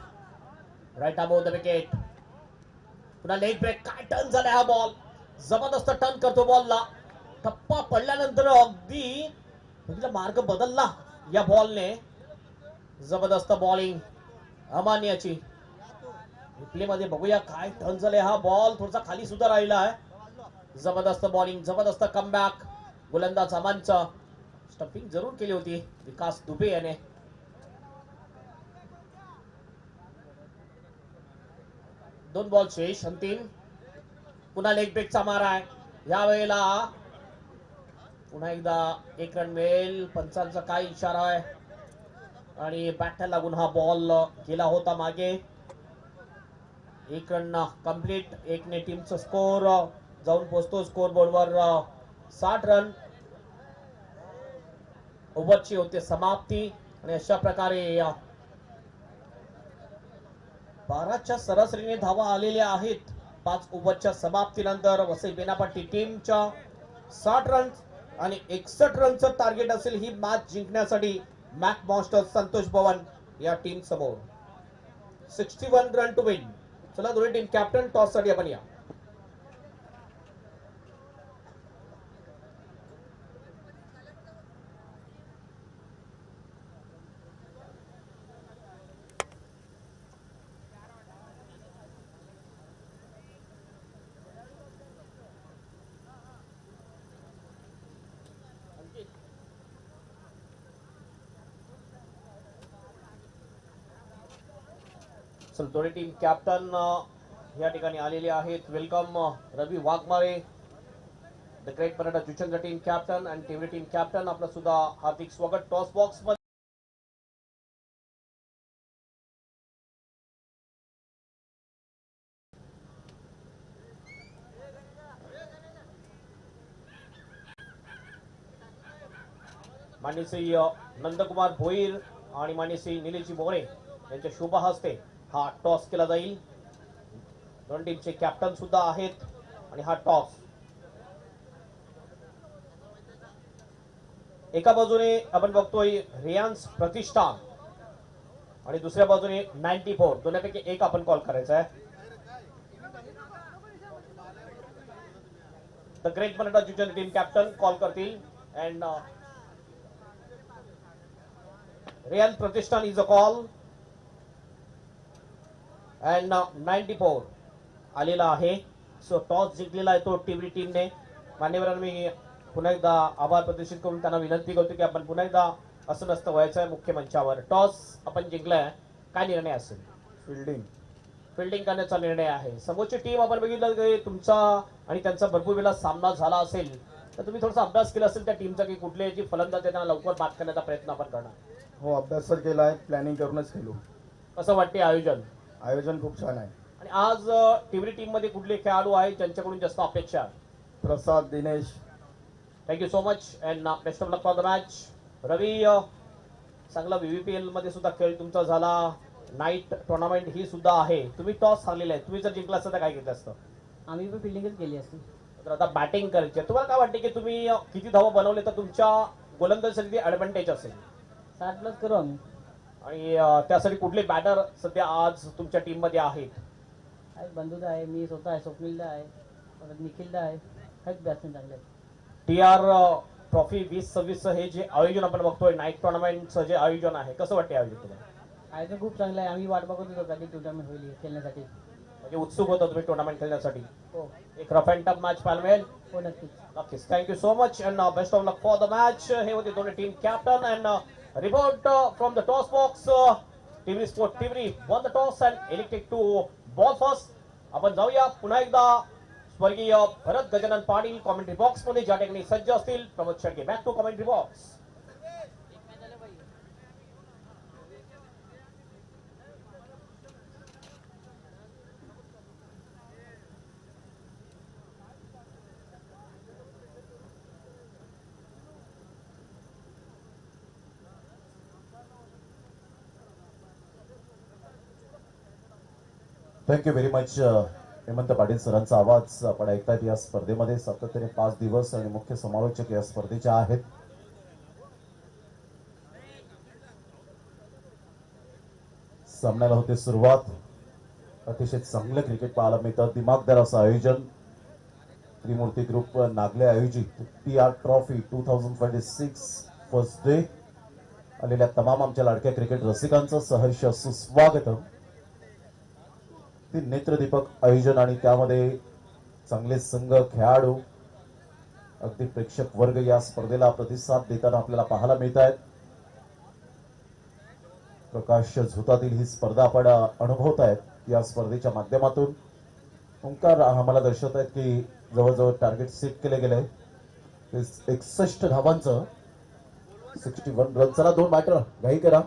Right arm off the wicket. पुन्हा लेग ब्रेक. काय टर्न झालाय हा बॉल. जबरदस्त टर्न करतो बॉलला. टप्पा पडल्यानंतर अगदी मार्ग बदलला या बॉलने. जबरदस्त बॉलिंग अमन याची. रिप्ले मध्ये बघूया काय टर्न झाले हा बॉल. थोडासा खाली सुद्धा राहिला आहे. जबरदस्त बॉलिंग, जबरदस्त कमबॅक गोलंदाज अमनचं. स्टंपिंग जरूर केली होती विकास दुबे याने. दोन बॉल शेष अंतिम. पुन्हा लेग ब्रेकचा मारा आहे या वेळेला. पुन्हा एकदा 1 रन मिळेल. पंचांचा काय इशारा आहे आणि बॅटला लागून हा बॉल गेला होता मागे. 1 रन कंप्लीट. 1 ने टीमचा स्कोर जाऊन पोहोचतो स्कोर बोर्डवर 60 रन. ओव्हरची होते समाप्ती आणि अशा प्रकारे 12च्या सरासरीने धावा आलेल्या आहेत 5 ओव्हरच्या समाप्तीनंतर. वसई बेनापट्टी टीमच्या 60 रन आणि 61 रनचं टार्गेट असेल ही मॅच जिंकण्यासाठी मॅक मॉन्स्टर संतोष भवन या टीम समोर. 61 रन टू विन. चला दोन्ही टीम कॅप्टन टॉस साठी आपण या. दोन्ही टीम कॅप्टन या ठिकाणी आलेले आहेत. Welcome Ravi Waghmare, the great Maratha Juchandra team captain आणि टीव्ही टीम कॅप्टन. आपलं सुद्धा हार्दिक स्वागत टॉस बॉक्स मध्ये. माननीय श्री नंदकुमार भोईर आणि माननीय श्री निलेशजी मोरे यांच्या शुभ हस्ते हा टॉस केला जाईल. दोन टीमचे कॅप्टन सुद्धा आहेत आणि हा टॉस एका बाजूने आपण बघतोय रियांस प्रतिष्ठान आणि दुसऱ्या बाजूने 94. दोन्हीपैकी एक आपण कॉल करायचा आहे. The great Maratha Juchandra team captain call करतील and Riyansh Pratishthan is a call and 94 आलेला आहे. सो टॉस जिंकलेला आहे तो टीव्ही टीमने. मान्यवरांना मी पुन्हा एकदा आभार प्रदर्शित करून त्यांना विनंती करतो की आपण पुन्हा एकदा असं नसतं व्हायचं आहे मुख्य मंचावर. टॉस आपण जिंकलाय, काय निर्णय असेल? फिल्डिंग करण्याचा निर्णय आहे. समोरची टीम आपण बघितलं की तुमचा आणि त्यांचा भरपूर वेळा सामना झाला असेल तर तुम्ही थोडासा अभ्यास केला असेल त्या टीमचा की कुठले जी फलंदाज आहे त्यांना लवकर बाद करण्याचा प्रयत्न आपण करणार. हो, अभ्यास तर केला आहे, प्लॅनिंग करूनच केलो. कसं वाटते आयोजन? आयोजन खूप छान आहे. आणि आज टिवरी टीम मध्ये कुठले खेळाडू आहेत ज्यांच्याकडून जास्त अपेक्षा आहे? Prasad Dinesh. Thank you so much and best of luck for the match. Ravi, चांगला VVPL मध्ये सुद्धा खेळ तुमचा झाला. नाईट टुर्नामेंट ही सुद्धा आहे. तुम्ही टॉस हारलेला आहे. तुम्ही जर जिंकला असता तर काय केलं असतं? आम्ही पण फिल्डिंगच केली असती. तर आता बॅटिंग करायची आहे. तुम्हाला काय वाटते की तुम्ही किती धावा बनवले तर तुमच्या गोलंदाजीसाठी ऍडव्हान्टेज असेल? 60+ करू आम्ही. आणि त्यासाठी कुठले बॅटर सध्या आज तुमच्या टीम मध्ये आहेत? आहेत बंधूदा आहे, मी स्वतः आहे, स्वप्नीलदा आहे, परत निखिलदा आहे. आहेत बॅट्समॅन चांगले आहेत. TR ट्रॉफी 2026 हे जे आयोजन आपण बघतोय, नाईट टुर्नामेंटचं जे आयोजन आहे, कसं वाटते आयोजन तुम्हाला? आयोजन खूप चांगलं आहे. आम्ही वाट बघत होतो कधी टुर्नामेंट होईल हे खेळण्यासाठी. म्हणजे उत्सुक होता तुम्ही टुर्नामेंट खेळण्यासाठी? हो एक रफ अँड टफ मॅच पाहायला मिळेल? हो नक्कीच. नक्कीच. Thank you so much and best of luck for the match. हे होते दोन्ही team captain and report from the toss box. Tivri sport Tivri won the toss and elected to bowl first. आपण जाऊया पुन्हा एकदा स्वर्गीय भरत गजानन पाटील कॉमेंट्री बॉक्स मध्ये ज्या ठिकाणी सज्ज असतील. Pramod Shelke back to commentary box. Thank you very much. Hemant Patil सरांचा आवाज आपण ऐकतायत. या स्पर्धेमध्ये सातत्याने 5 दिवस आणि मुख्य समालोचक या स्पर्धेच्या आहेत. सामन्याला होते सुरुवात. अतिशय चांगलं क्रिकेट पाहायला मिळतं. दिमागदार असं आयोजन त्रिमूर्ती ग्रुप नागले आयोजित TR ट्रॉफी 2026 फर्स्ट डे. आलेल्या तमाम आमच्या लाडक्या क्रिकेट रसिकांचं सहर्ष सुस्वागत. ती नेत्रदीपक आयोजन आणि त्यामध्ये चांगले संघ, खेळाडू, अगदी प्रेक्षक वर्ग या स्पर्धेला प्रतिसाद देताना आपल्याला पाहायला मिळत आहेत. प्रकाश झोतातील ही स्पर्धा आपण अनुभवत आहेत या स्पर्धेच्या माध्यमातून. ओंकार आम्हाला दर्शवत आहेत की जवळजवळ टार्गेट सेट केले गेले. 61 धावांचं 61 रन. चला 2 बॅटर घाई करा.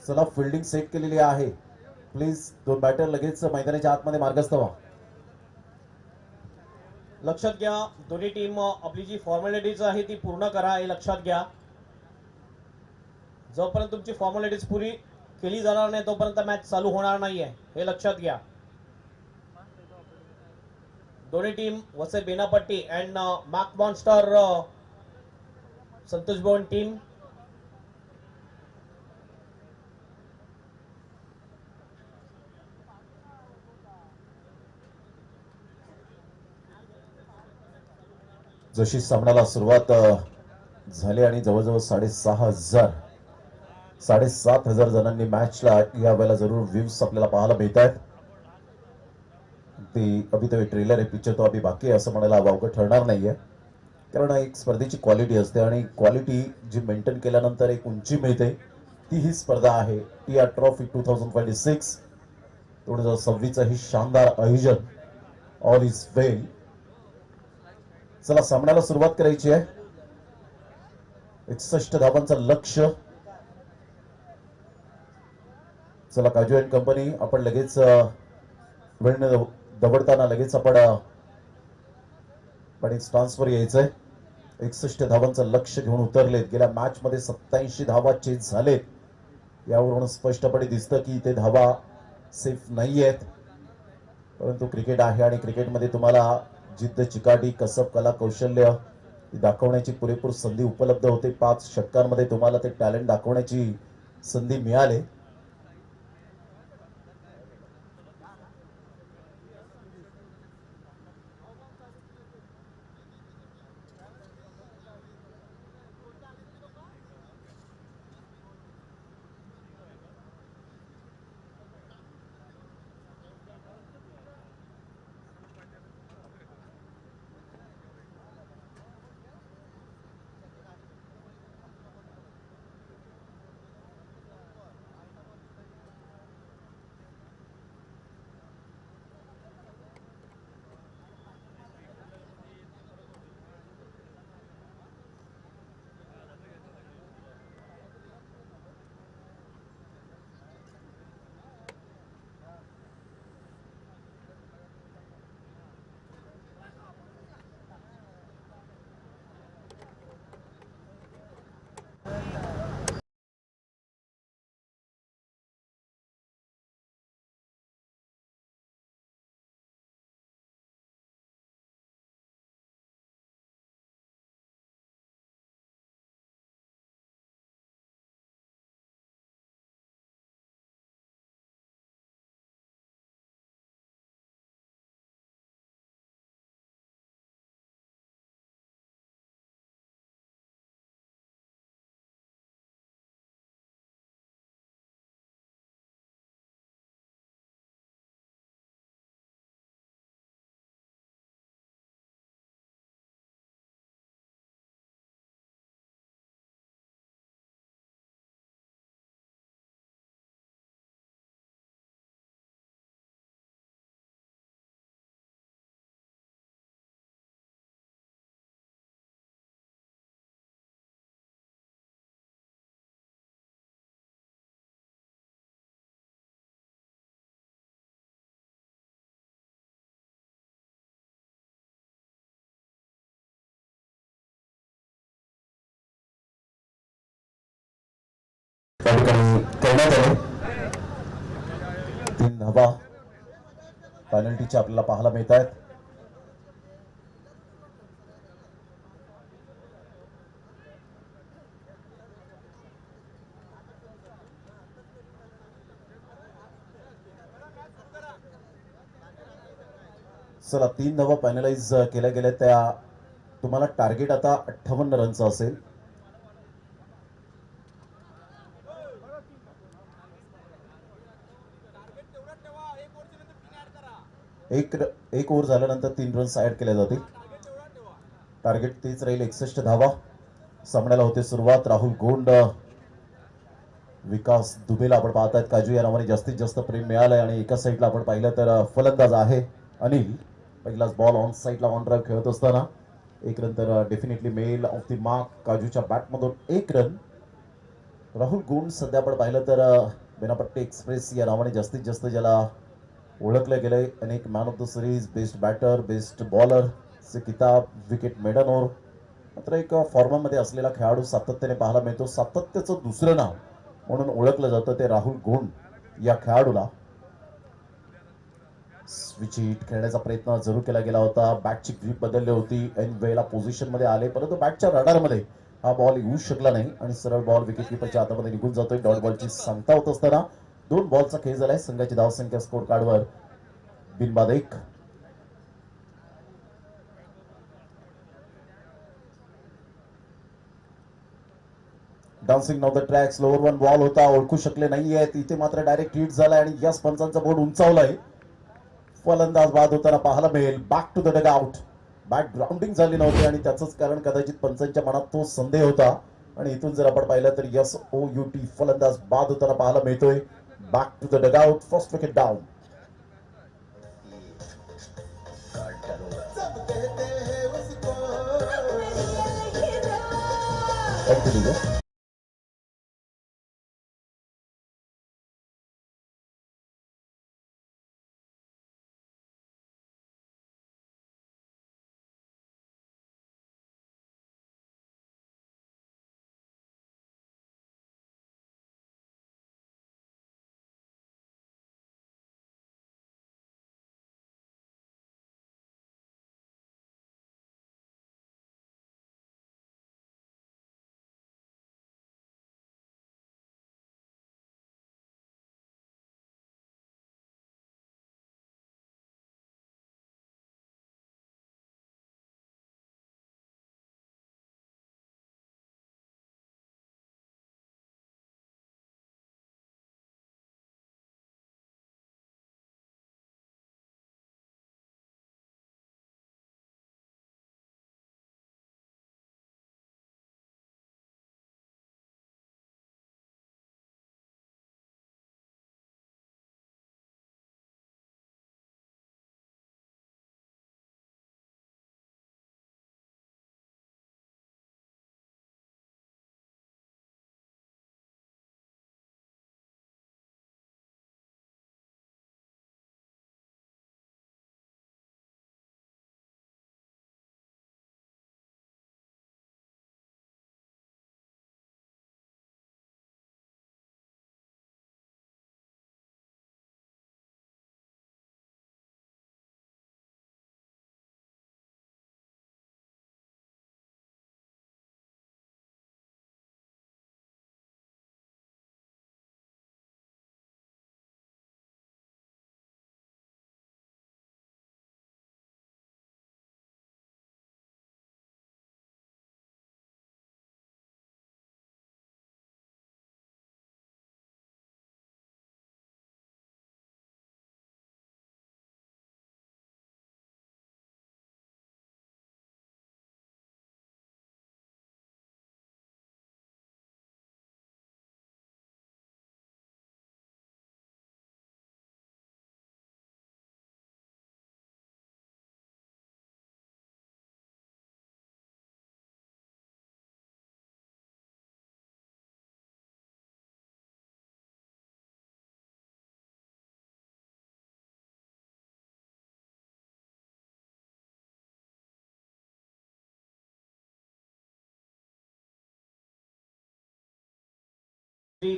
चला फिल्डिंग सेट केलेली आहे. प्लीज 2 बॅटर लगेच मैदानाच्या आतमध्ये मार्गस्थ व्हा. लक्षात घ्या, दोन्ही टीम आपली जी फॉर्मॅलिटीज आहे ती पूर्ण करा हे लक्षात घ्या. जोपर्यंत तुमची फॉर्मॅलिटीज पुरी केली जाणार नाही तोपर्यंत मॅच चालू होणार नाहीये हे लक्षात घ्या. दोन्ही team Vasai Benapatti and Mac monster Santosh Bhavan team. जशी सामन्याला सुरुवात झाली आणि जवळजवळ 7,500 जणांनी मॅचला या वेळेला जरूर व्ह्यूज आपल्याला पाहायला मिळत आहेत. ती अभि तो ट्रेलर आहे, पिक्चर तो अभि बाकी आहे असं म्हणायला वावगं ठरणार नाहीये. कारण एक स्पर्धेची क्वालिटी असते आणि क्वालिटी जी मेंटेन केल्यानंतर एक उंची मिळते ती ही स्पर्धा आहे TR ट्रॉफी 2026. 2026 ही शानदार आयोजन. ऑल इज वेल. चला सामन्याला सुरुवात करायची आहे. 61 धावांचं लक्ष्य. चला काजू अँड कंपनी आपण लगेच वेळ दवडताना लगेच आपण स्टान्सवर यायचंय. 61 धावांचं लक्ष्य घेऊन उतरलेत. गेल्या मॅच मध्ये 87 धावा चेज झालेत. यावरून स्पष्टपणे दिसतं की ते धावा सेफ नाही आहेत. परंतु क्रिकेट आहे आणि क्रिकेटमध्ये तुम्हाला जिद्द, चिकाटी, कसब, कला, कौशल्य दाखवण्याची पुरेपूर संधी उपलब्ध होते. 5 षटकांमध्ये तुम्हाला ते टॅलेंट दाखवण्याची संधी मिळाली. त्या ठिकाणी करण्यात आले. 3 धावा पेनल्टीच्या आपल्याला पाहायला मिळत आहेत. चला 3 धावा फायनलाइज केल्या गेल्या. त्या तुम्हाला टार्गेट आता 58 रनचं असेल. एक ओव्हर झाल्यानंतर 3 रन्स ऍड केल्या जातील. टार्गेट तेच राहील 61 धावा. सामन्याला होते सुरुवात. राहुल गोंड, विकास दुबेला आपण पाहतायत. काजू या नावाने जास्तीत जास्त प्रेम मिळालंय आणि एका साईडला आपण पाहिलं तर फलंदाज आहे अनिल. पहिलाच बॉल ऑन साईडला ऑन ड्राईव्ह खेळत असताना 1 रन तर definitely mail off the mark. काजूच्या बॅटमधून 1 रन. राहुल गोंड सध्या आपण पाहिलं तर बेनापट्टी एक्सप्रेस या नावाने जास्तीत जास्त ज्याला ओळखलं गेलंय. अनेक man of the series, best batter, best bowler चे किताब, विकेट मेडन ओव्हर. मात्र एक फॉर्ममध्ये असलेला खेळाडू सातत्याने पाहायला मिळतो. सातत्याचं दुसरं नाव म्हणून ओळखलं जातं ते राहुल गोंड या खेळाडूला. स्विच हिट खेळण्याचा प्रयत्न जरूर केला गेला होता. बॅटची ग्रीप बदलली होती. ऐन वेळेला पोझिशन मध्ये आले, परंतु बॅटच्या रडारमध्ये हा बॉल येऊ शकला नाही आणि सरळ बॉल विकेट किपरच्या हातामध्ये निघून जातोय. डॉट बॉलची सांगता होत असताना 2 बॉलचा खेळ झालाय. संघाची धावसंख्या स्कोर कार्डवर बिनबाद 1. Dancing on the track slower 1 ball होता. ओळखू शकले नाहीयेत. इथे मात्र डायरेक्ट हिट झालाय आणि याच पंचांचा बोर्ड उंचावलाय. फलंदाज बाद होताना पाहायला मिळेल. Back to the dugout. Bat grounding झाली नव्हती आणि त्याचंच कारण कदाचित पंचांच्या मनात तो संदेह होता. आणि इथून जर आपण पाहिलं तर SOUT फलंदाज बाद होताना पाहायला मिळतोय. Back to the dugout. First wicket down. Continue.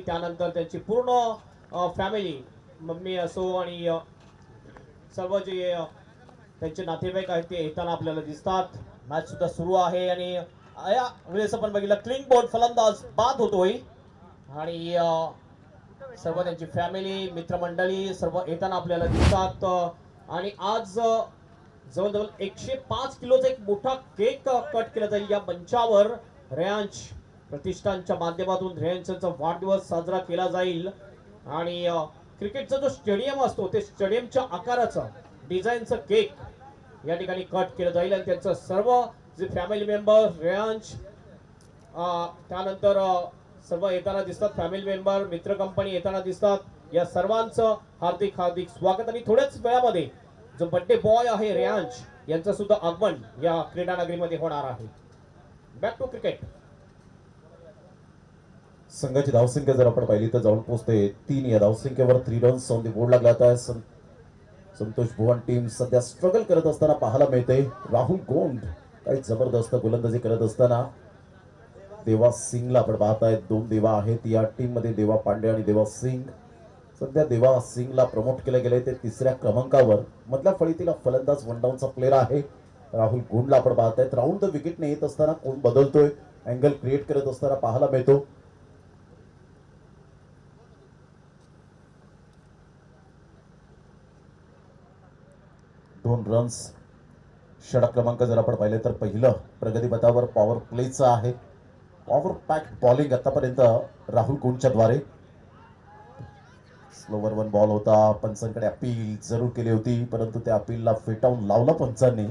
त्यानंतर त्यांची पूर्ण फॅमिली, मम्मी असो आणि सर्व जे त्यांचे नातेवाईक आहेत ते येताना आपल्याला दिसतात. मॅच सुद्धा सुरू आहे आणि या वेळेस आपण बघितलं क्लीन बोर्ड फलंदाज बाद होतोय आणि सर्व त्यांची फॅमिली, मित्रमंडळी सर्व येताना आपल्याला दिसतात. आणि आज जवळजवळ 105 किलोचा एक मोठा केक कट केला जाईल या मंचावर. रेयांश प्रतिष्ठानच्या माध्यमातून रेयांशचा वाढदिवस साजरा केला जाईल आणि क्रिकेटचा जो स्टेडियम असतो ते स्टेडियमच्या आकाराचा डिझाईनचा केक या ठिकाणी कट केलं जाईल आणि त्यांचं सर्व जे फॅमिली मेंबर रेयांश त्यानंतर सर्व येताना दिसतात. फॅमिली मेंबर, मित्र कंपनी येताना दिसतात. या सर्वांचं हार्दिक हार्दिक स्वागत आणि थोड्याच वेळामध्ये जो बर्थडे बॉय आहे रेयांश यांचं सुद्धा आगमन या क्रीडा नगरीमध्ये होणार आहे. Back to cricket. संघाची धावसंख्या जर आपण पाहिली तर जाऊन पोहोचते 3. या धावसंख्येवर 3 रन्स ऑन द बोर्ड लागला आहे. संतोष भुवन टीम सध्या स्ट्रगल करत असताना पाहायला मिळते. राहुल गोंड काही जबरदस्त गोलंदाजी करत असताना देवा सिंगला आपण पाहतायत. 2 देवा आहेत या टीम मध्ये, देवा पांडे आणि देवा सिंग. सध्या देवा सिंगला प्रमोट केले गेले ते 3ऱ्या क्रमांकावर. मधल्या फळीतील फलंदाज वन डाऊनचा प्लेअर आहे. राहुल गोंडला आपण पाहतायत. राऊंड द विकेटने येत असताना कोण बदलतोय, अँगल क्रिएट करत असताना पाहायला मिळतो. दोन रन्स. षटक क्रमांक जर आपण पाहिले तर पहिलं प्रगतीपथावर पॉवर प्लेचं आहे. पॉवर पॅक बॉलिंग आतापर्यंत राहुल गोंडच्या द्वारे. स्लोवर 1 बॉल होता. पंचांकडे अपील जरूर केली होती परंतु त्या अपीलला फेटाळून लावला पंचांनी.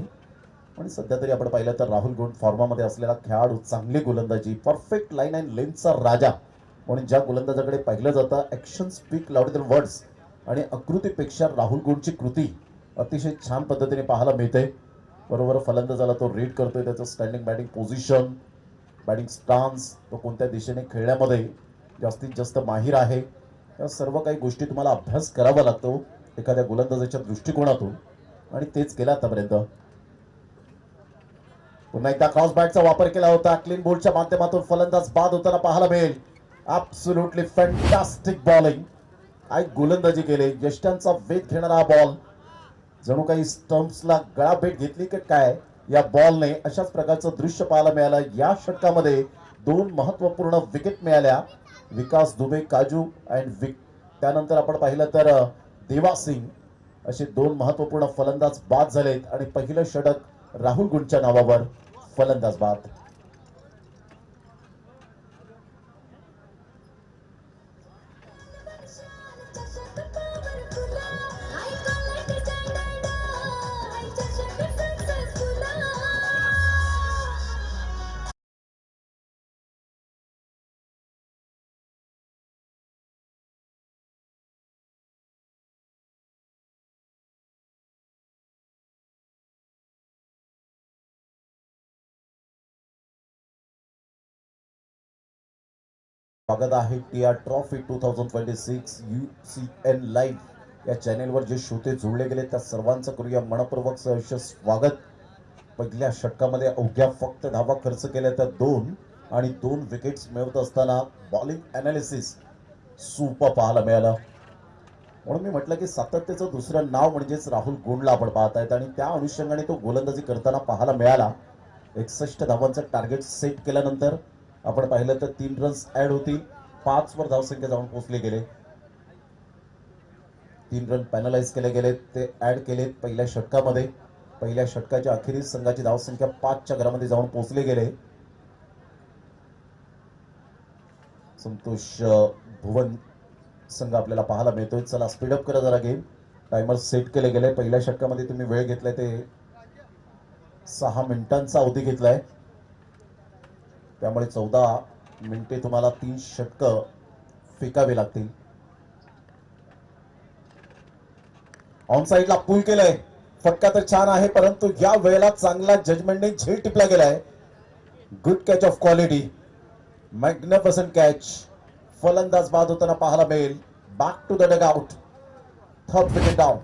आणि सध्या तरी आपण पाहिलं तर राहुल गोंड फॉर्मामध्ये असलेला खेळाडू, चांगली गोलंदाजी, परफेक्ट लाईन अँड लेन्थचा राजा म्हणून ज्या गोलंदाजाकडे पाहिलं जातं. Action speak louder than words आणि आकृतीपेक्षा राहुल गोंडची कृती अतिशय छान पद्धतीने पाहायला मिळते. बरोबर फलंदाजाला तो रीड करतोय. त्याचं standing batting position, batting stance, तो कोणत्या दिशेने खेळण्यामध्ये जास्तीत जास्त माहीर आहे, या सर्व काही गोष्टी तुम्हाला अभ्यास करावा लागतो एखाद्या गोलंदाजाच्या दृष्टिकोनातून आणि तेच केलं आतापर्यंत. पुन्हा एकदा क्रॉस बॅटचा वापर केला होता. क्लीन बोल्डच्या माध्यमातून फलंदाज बाद होताना पाहायला मिळेल. Absolutely fantastic bowling. काय गोलंदाजी केली. यष्ट्यांचा वेध घेणारा हा बॉल, जणू काही स्टंप्सला गळाभेट घेतली की काय या बॉलने, अशाच प्रकारचं दृश्य पाहायला मिळालं. या षटकामध्ये 2 महत्वपूर्ण विकेट मिळाल्या. विकास दुबे, काजू अँड त्यानंतर आपण पाहिलं तर देवा सिंग असे 2 महत्वपूर्ण फलंदाज बाद झालेत आणि पहिलं षटक राहुल गुंडच्या नावावर. फलंदाज बाद. स्वागत आहे टीआर ट्रॉफी 2026 UCN लाईव्ह या चॅनेलवर जे श्रोते जोडले गेले त्या सर्वांचं करूया मनपूर्वक सहर्ष स्वागत. पहिल्या षटकामध्ये अवघ्या फक्त धावा खर्च केल्या तर 2 आणि 2 विकेट्स मिळवत असताना बॉलिंग अनालिसिस सुपर पाहायला मिळालं. म्हणून मी म्हटलं की सातत्याचं दुसरं नाव म्हणजेच राहुल गोंडला आपण पाहतायत आणि त्या अनुषंगाने तो गोलंदाजी करताना पाहायला मिळाला. 61 धावांचं टार्गेट सेट केल्यानंतर आपण पाहिलं तर 3 रन्स ऍड होतील. 5 वर धावसंख्या जाऊन पोहोचले गेले. 3 रन पॅनलाइज केले गेले, ते ऍड केलेत पहिल्या षटकामध्ये. पहिल्या षटकाच्या अखेरीस संघाची धावसंख्या 5च्या घरामध्ये जाऊन पोहोचले गेले. संतोष भुवन संघ आपल्याला पाहायला मिळतोय. चला स्पीडअप करा जरा गेम. टायमर सेट केले गेले. पहिल्या षटकामध्ये तुम्ही वेळ घेतलाय ते 6 मिनिटांचा अवधी घेतलाय, त्यामुळे 14 मिनिटे तुम्हाला 3 षटकं फेकावी लागतील. ऑन साइडला पूल केलंय. फटका तर छान आहे परंतु या वेळेला चांगला जजमेंटने झेल टिपला गेलाय. Good catch of quality, magnificent catch. फलंदाज बाद होताना पाहायला मिळेल. Back to the dugout. 3rd wicket down.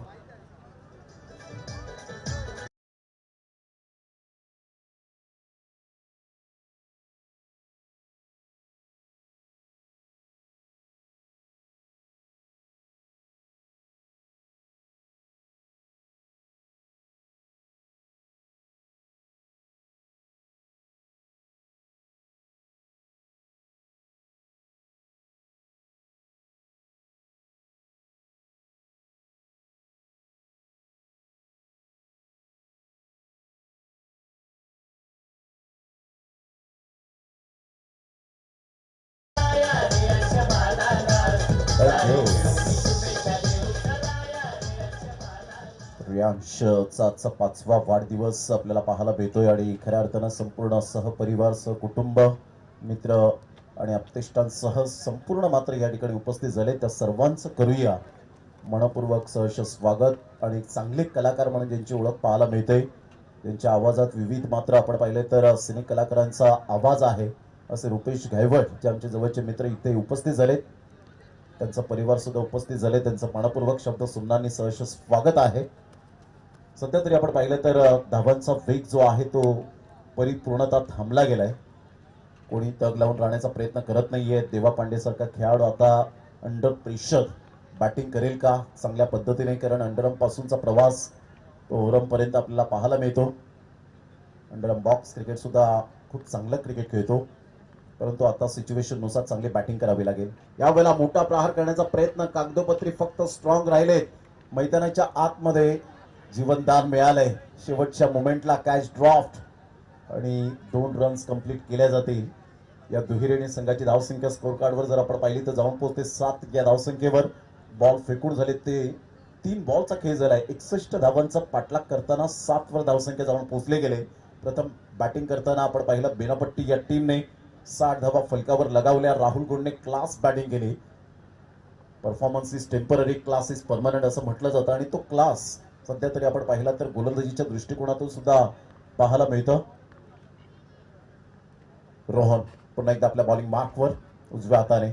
रियांशचा आजचा 5वा वाढदिवस आपल्याला पाहायला मिळतोय आणि खऱ्या अर्थानं संपूर्ण सहपरिवार सहकुटुंब मित्र आणि आप्तेष्टांसह संपूर्ण मात्र या ठिकाणी उपस्थित झाले. त्या सर्वांचं करूया मनपूर्वक सहर्ष स्वागत. आणि चांगले कलाकार म्हणून ज्यांची ओळख पाहायला मिळते, त्यांच्या आवाजात विविध मात्र आपण पाहिले तर सिने कलाकारांचा आवाज आहे असे रुपेश घायवट जे आमचे जवळचे मित्र इथे उपस्थित झाले, त्यांचा परिवार सुद्धा उपस्थित झाले. त्यांचं मनपूर्वक शब्द सुमनांनी सहर्ष स्वागत आहे. सध्या तरी आपण पाहिलं तर धावांचा वेग जो आहे तो परिपूर्णतः थांबला गेलाय. कोणी तग लावून राहण्याचा प्रयत्न करत नाहीये. देवा पांडे सारखा खेळाडू आता अंडर प्रेशर बॅटिंग करेल का चांगल्या पद्धतीने, कारण अंडरम पासूनचा प्रवास तो ओव्हरम पर्यंत आपल्याला पाहायला मिळतो. अंडरम बॉक्स क्रिकेट सुद्धा खूप चांगलं क्रिकेट खेळतो, परंतु आता सिच्युएशन नुसार चांगली बॅटिंग करावी लागेल. यावेळेला मोठा प्रहार करण्याचा प्रयत्न, कागदोपत्री फक्त स्ट्रॉंग राहिलेत. मैदानाच्या आतमध्ये जीवनदान मिळालंय. शेवटच्या मोमेंटला कॅच ड्रॉफ्ट आणि 2 रन्स कंप्लीट केल्या जातील. या दुहेरीने संघाची धावसंख्या स्कोर कार्डवर जर आपण पाहिली तर जाऊन पोहोचते 7 या धावसंख्येवर. बॉल फेकून झाले ते 3 बॉलचा खेळ झालाय. 61 धावांचा पाठलाग करताना 7 वर धावसंख्या जाऊन पोहोचले गेले. प्रथम बॅटिंग करताना आपण पाहिलं बेनापट्टी या टीमने 60 धावा फलकावर लगावल्या. राहुल गुणने क्लास बॅटिंग केली. Performance is temporary, class is permanent असं म्हटलं जातं आणि तो क्लास सध्या तरी आपण पाहिला तर गोलंदाजीच्या दृष्टिकोनातून सुद्धा पाहायला मिळतं. रोहन पुन्हा एकदा आपल्या बॉलिंग मार्कवर उजव्या हाताने.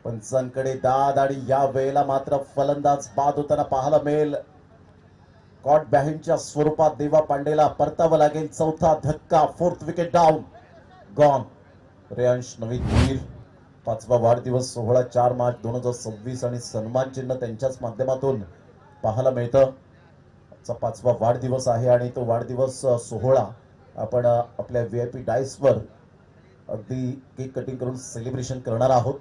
पंचांकडे दाद आणि या वेळेला मात्र फलंदाज बाद होताना पाहायला मिळेल. कॉट बॅहिंडच्या स्वरूपात देवा पांडेला परतावं लागेल. चौथा धक्का, 4th wicket down, gone. Reyansh नवीन 5वा वाढदिवस सोहळा 4 मार्च 2026 आणि सन्मान चिन्ह त्यांच्याच माध्यमातून पाहायला मिळतं. आजचा 5वा वाढदिवस आहे आणि तो वाढदिवस सोहळा आपण आपल्या VIP डायसवर अगदी केक कटिंग करून सेलिब्रेशन करणार आहोत.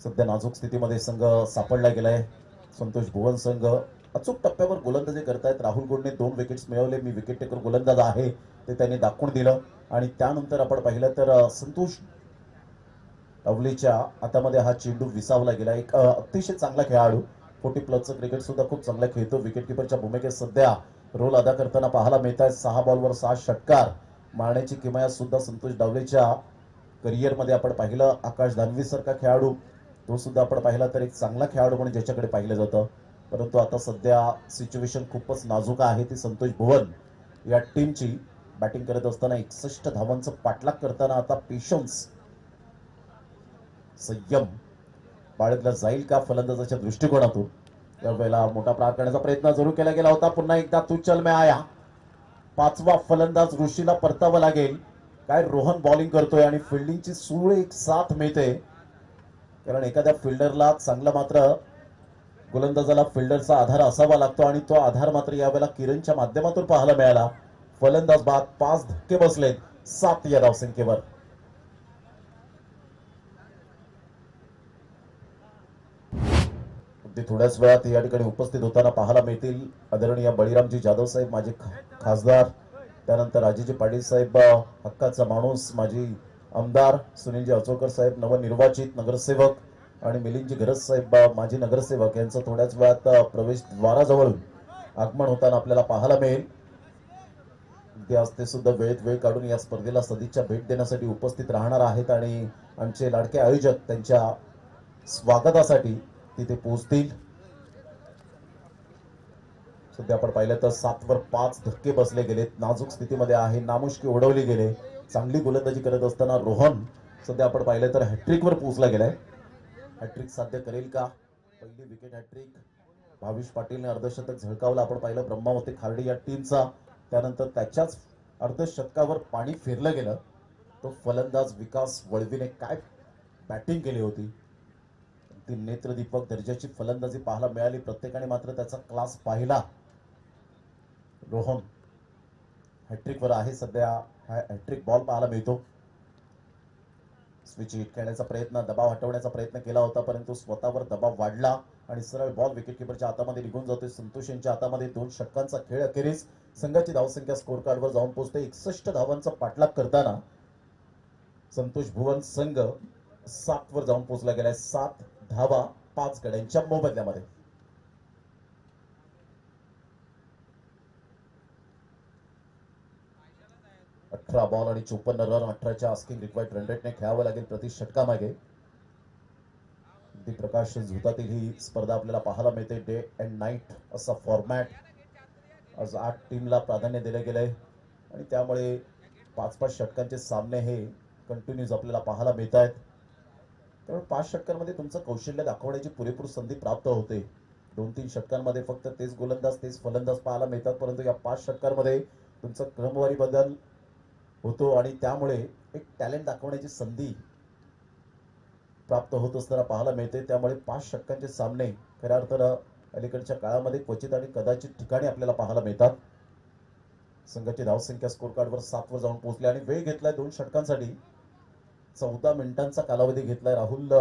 सध्या नाजूक स्थितीमध्ये संघ सापडला गेलाय. संतोष भुवन संघ अचूक टप्प्यावर गोलंदाजी करतायत. राहुल गुणने 2 विकेट्स मिळवले. मी विकेट टेकर गोलंदाज आहे ते त्यांनी दाखवून दिलं. आणि त्यानंतर आपण पाहिलं तर संतोष अवलीच्या हातामध्ये हा चेंडू विसावला गेला. एक अतिशय चांगला खेळाडू, 40+ क्रिकेट सुद्धा खूप चांगला खेळतो. विकेट किपरच्या भूमिकेत सध्या रोल अदा करताना पाहायला मिळत आहे. 6 बॉलवर 6 षटकार मारण्याची किमया सुद्धा संतोष डावलेच्या करिअरमध्ये आपण पाहिलं. आकाश दानवी सारखा खेळाडू तो सुद्धा आपण पाहिला तर एक चांगला खेळाडू म्हणून ज्याच्याकडे पाहिलं जातं, परंतु आता सध्या सिच्युएशन खूपच नाजूक आहे. ती संतोष भुवन या टीमची बॅटिंग करत असताना 61 धावांचं पाठलाग करताना आता पेशन्स, संयम बाळगला जाईल का फलंदाजाच्या दृष्टिकोनातून. यावेळेला मोठा प्रहार करण्याचा प्रयत्न जरूर केला गेला होता. पुन्हा एकदा तू चल में आया. 5वा फलंदाज ऋषीला परतावं लागेल. काय रोहन बॉलिंग करतोय आणि फिल्डिंगची सुरेख साथ मिळते, कारण एखाद्या फिल्डरला चांगला मात्र गोलंदाजाला फिल्डरचा आधार असावा लागतो आणि तो आधार मात्र यावेळेला किरणच्या माध्यमातून पाहायला मिळाला. फलंदाज बाद, 5 धक्के बसलेत 7 या धावसंख्येवर. अगदी थोड्याच वेळात या ठिकाणी उपस्थित होताना पाहायला मिळतील आदरणीय बळीरामजी जाधव साहेब, माजी खासदार, त्यानंतर राजेजी पाटील साहेब हक्काचा माणूस, माजी आमदार सुनीलजी अचोकर साहेब नवनिर्वाचित नगरसेवक, आणि मिलिंदजी गरज साहेब माजी नगरसेवक यांचं थोड्याच वेळात प्रवेशद्वाराजवळून आगमन होताना आपल्याला पाहायला मिळेल. आज ते सुद्धा वेळेत वेळ काढून या स्पर्धेला सदिच्छा भेट देण्यासाठी उपस्थित राहणार आहेत आणि आमचे लाडके आयोजक त्यांच्या स्वागतासाठी तिथे पोहोचतील. सध्या आपण पाहिलं तर 7 वर 5 धक्के बसले गेलेत. नाजूक स्थितीमध्ये आहे. नामुष्की उडवली गेले. चांगली गोलंदाजी करत असताना रोहन सध्या आपण पाहिलं तर हॅट्रिकवर पोहोचला गेलाय. हॅट्रिक साध्य करेल का? पहिली विकेट हॅट्रिक भाविश पाटीलने अर्धशतक झळकावलं. आपण पाहिलं ब्रह्मावती खार्डी या टीमचा. त्यानंतर त्याच्याच अर्धशतकावर पाणी फिरलं गेलं. तो फलंदाज विकास वळवीने काय बॅटिंग केली होती. ती नेत्रदीपक दर्जाची फलंदाजी पाहायला मिळाली. प्रत्येकाने मात्र त्याचा क्लास पाहिला. रोहन हॅट्रिकवर आहे सध्या. हा हॅट्रिक बॉल पाहायला मिळतो. स्विच हिट खेळण्याचा प्रयत्न, दबाव हटवण्याचा प्रयत्न केला होता, परंतु स्वतःवर दबाव वाढला आणि सरळ बॉल विकेट किपरच्या हातामध्ये निघून जातोय. संतोष यांच्या हातामध्ये 2 षटकांचा खेळ अखेरीस संघाची धावसंख्या स्कोर कार्डवर जाऊन पोहोचते. 61 धावांचा पाठलाग करताना संतोष भुवन संघ 7 वर जाऊन पोहोचला गेलाय. 7 धावा 5 गड्यांच्या मोबदल्यामध्ये. अठरा बॉल आणि 54 रन. 18च्या आस्किंग रिक्वायर्ड रन रेटने खेळावं लागेल प्रति षटकामागे. प्रकाश झुतातील ही स्पर्धा आपल्याला पाहायला मिळते. डे अँड नाईट असा फॉर्मॅट. आज 8 टीमला प्राधान्य दिले गेले आणि त्यामुळे 5-5 षटकांचे सामने हे कंटिन्यूज आपल्याला पाहायला मिळत आहेत. त्यामुळे 5 षटकांमध्ये तुमचं कौशल्य दाखवण्याची पुरेपूर संधी प्राप्त होते. 2-3 षटकांमध्ये फक्त तेच गोलंदाज तेच फलंदाज पाहायला मिळतात, परंतु या 5 षटकांमध्ये तुमचा क्रमवारी बदल होतो आणि त्यामुळे एक टॅलेंट दाखवण्याची संधी प्राप्त होत असताना पाहायला मिळते. त्यामुळे 5 षटकांचे सामने खऱ्या अर्थानं अलीकडच्या काळामध्ये क्वचित आणि कदाचित ठिकाणी आपल्याला पाहायला मिळतात. संघाची धावसंख्या स्कोर कार्डवर 7 वर जाऊन पोहोचली आणि वेळ घेतलाय 2 षटकांसाठी. 14 मिनिटांचा कालावधी घेतलाय राहुल.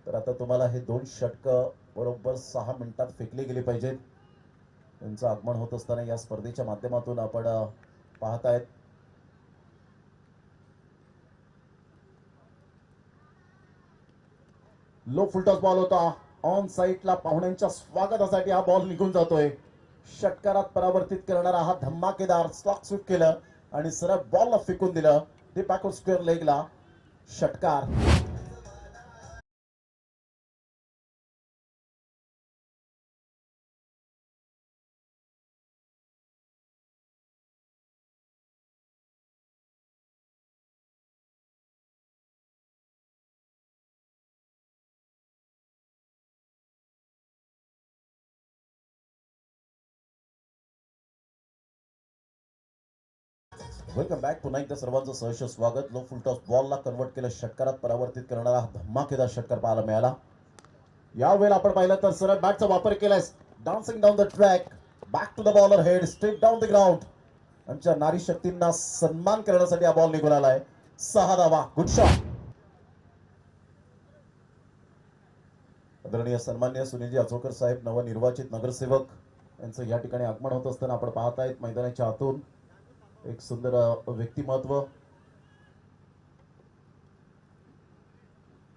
तर आता तुम्हाला हे 2 षटक बरोबर 6 मिनिटात फेकले गेले पाहिजेत. त्यांचं आगमन होत असताना या स्पर्धेच्या माध्यमातून आपण पाहतायत. लो फुलटॉस बॉल होता. ऑन साईडला पाहुण्यांच्या स्वागतासाठी हा बॉल निघून जातोय. षटकारात परावर्तित करणारा हा धमाकेदार स्लॉक स्वीप केलं आणि सरळ बॉलला फेकून दिलं. ते बॅकवर्ड स्क्वेअर लेगला षटकार. Welcome back. पुन्हा एकदा सर्वांचं सहर्ष स्वागत. लो फुलटॉस बॉलला कन्वर्ट केलं. षटकारात परावर्तित करणारा धमाकेदार षटकार पाहायला मिळाला. यावेळेला आपण पाहिलं तर सरळ बॅटचा वापर केलाय. Dancing down the track, back to the bowler head, straight down the ground. आमच्या नारी शक्तींना सन्मान करण्यासाठी हा बॉल निघून आलाय. 6 धावा. Good shot. आदरणीय सन्मान्य सुनीलजी आचोळकर साहेब नवनिर्वाचित नगरसेवक यांचं या ठिकाणी आगमन होत असताना आपण पाहतायत मैदानाच्या आतून एक सुंदर व्यक्तिमत्व.